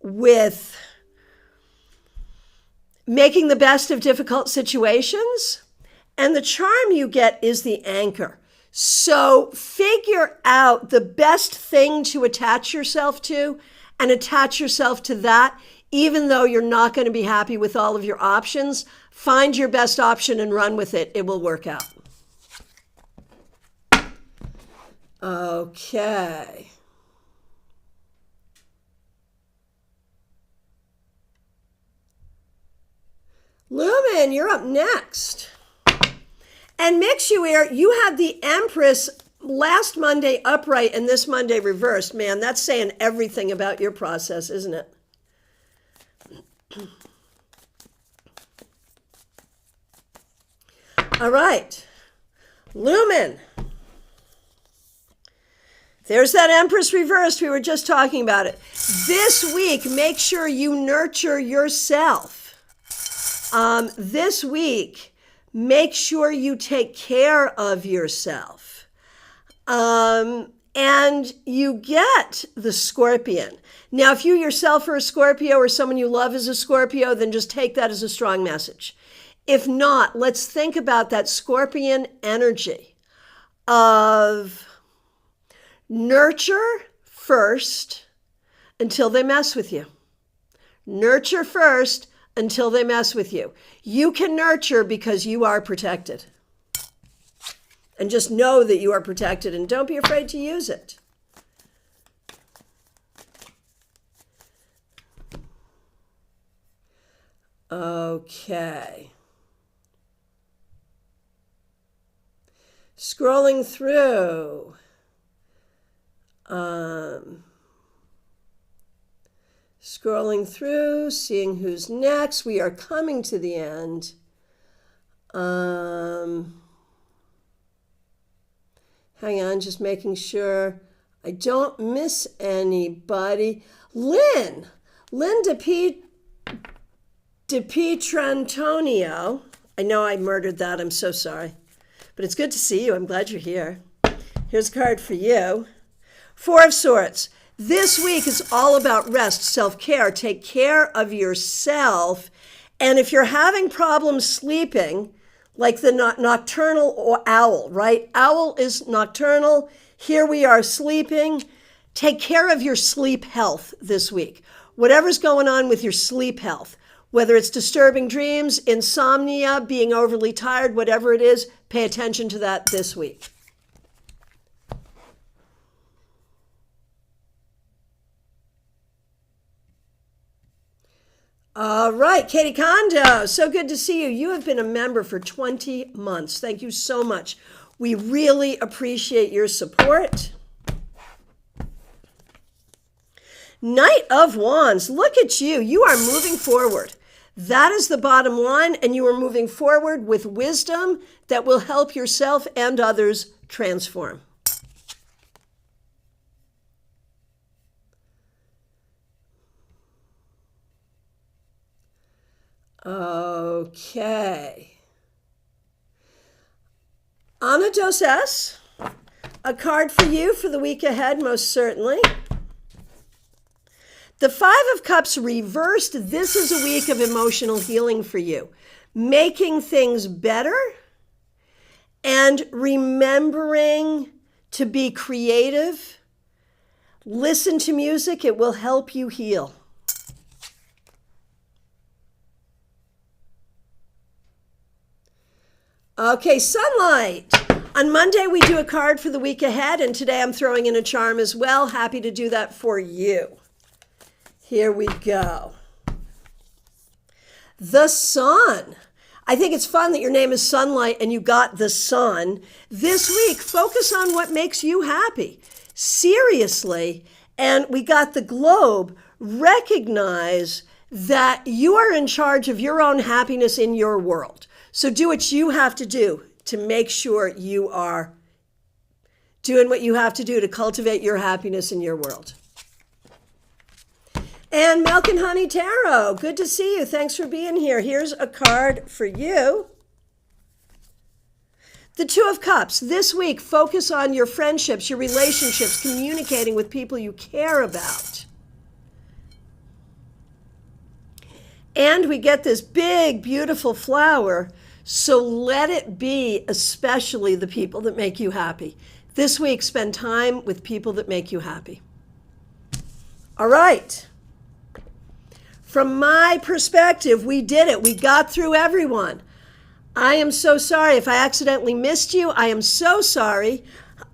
with making the best of difficult situations. And the charm you get is the anchor. So figure out the best thing to attach yourself to and attach yourself to that, even though you're not going to be happy with all of your options. Find your best option and run with it. It will work out. Okay. Lumen, you're up next. And Mixuir, you had the Empress last Monday upright and this Monday reversed. Man, that's saying everything about your process, isn't it? All right. Lumen. There's that Empress reversed. We were just talking about it. This week, make sure you nurture yourself. This week, make sure you take care of yourself. And you get the Scorpion. Now, if you yourself are a Scorpio or someone you love is a Scorpio, then just take that as a strong message. If not, let's think about that Scorpion energy of nurture first until they mess with you. Nurture first until they mess with you. You can nurture because you are protected. And just know that you are protected and don't be afraid to use it. Okay. Scrolling through. Scrolling through, seeing who's next. We are coming to the end. Hang on, just making sure I don't miss anybody. Lynn DePietrantonio. I know I murdered that. I'm so sorry. But it's good to see you. I'm glad you're here. Here's a card for you. Four of Swords. This week is all about rest, self-care. Take care of yourself. And if you're having problems sleeping, like the nocturnal or owl, right? Owl is nocturnal. Here we are sleeping. Take care of your sleep health this week. Whatever's going on with your sleep health, whether it's disturbing dreams, insomnia, being overly tired, whatever it is, pay attention to that this week. All right, Katie Kondo, so good to see you. You have been a member for 20 months. Thank you so much. We really appreciate your support. Knight of Wands, look at you. You are moving forward. That is the bottom line, and you are moving forward with wisdom that will help yourself and others transform. Okay. Ana dos Es, a card for you for the week ahead, most certainly. The Five of Cups reversed. This is a week of emotional healing for you. Making things better and remembering to be creative. Listen to music. It will help you heal. Okay, Sunlight. On Monday, we do a card for the week ahead, and today I'm throwing in a charm as well. Happy to do that for you. Here we go. The Sun. I think it's fun that your name is Sunlight and you got the sun. This week, focus on what makes you happy. Seriously. And we got the Globe. Recognize that you are in charge of your own happiness in your world. So do what you have to do to make sure you are doing what you have to do to cultivate your happiness in your world. And Milk and Honey Tarot, good to see you. Thanks for being here. Here's a card for you. The Two of Cups. This week, focus on your friendships, your relationships, communicating with people you care about. And we get this big, beautiful flower. So let it be especially the people that make you happy. This week, spend time with people that make you happy. All right. From my perspective, we did it. We got through everyone. I am so sorry if I accidentally missed you. I am so sorry.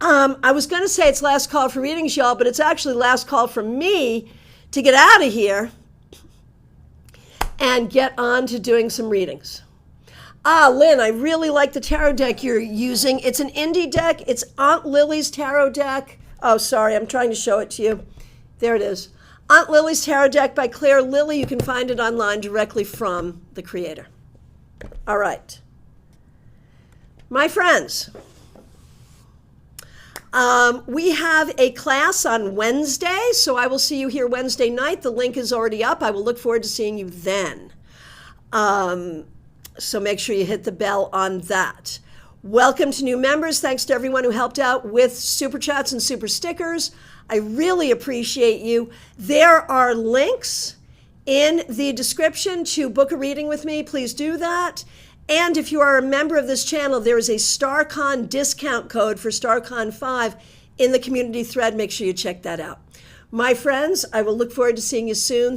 I was going to say it's last call for readings, y'all, but it's actually last call for me to get out of here and get on to doing some readings. Lynn, I really like the tarot deck you're using. It's an indie deck. It's Aunt Lily's tarot deck. Oh, sorry, I'm trying to show it to you. There it is. Aunt Lily's tarot deck by Claire Lilly. You can find it online directly from the creator. All right. My friends, we have a class on Wednesday, so I will see you here Wednesday night. The link is already up. I will look forward to seeing you then. So make sure you hit the bell on that. Welcome to new members. Thanks to everyone who helped out with super chats and super stickers. I really appreciate you. There are links in the description to book a reading with me. Please do that. And if you are a member of this channel, there is a StaarCon discount code for StaarCon 5 in the community thread. Make sure you check that out. My friends, I will look forward to seeing you soon.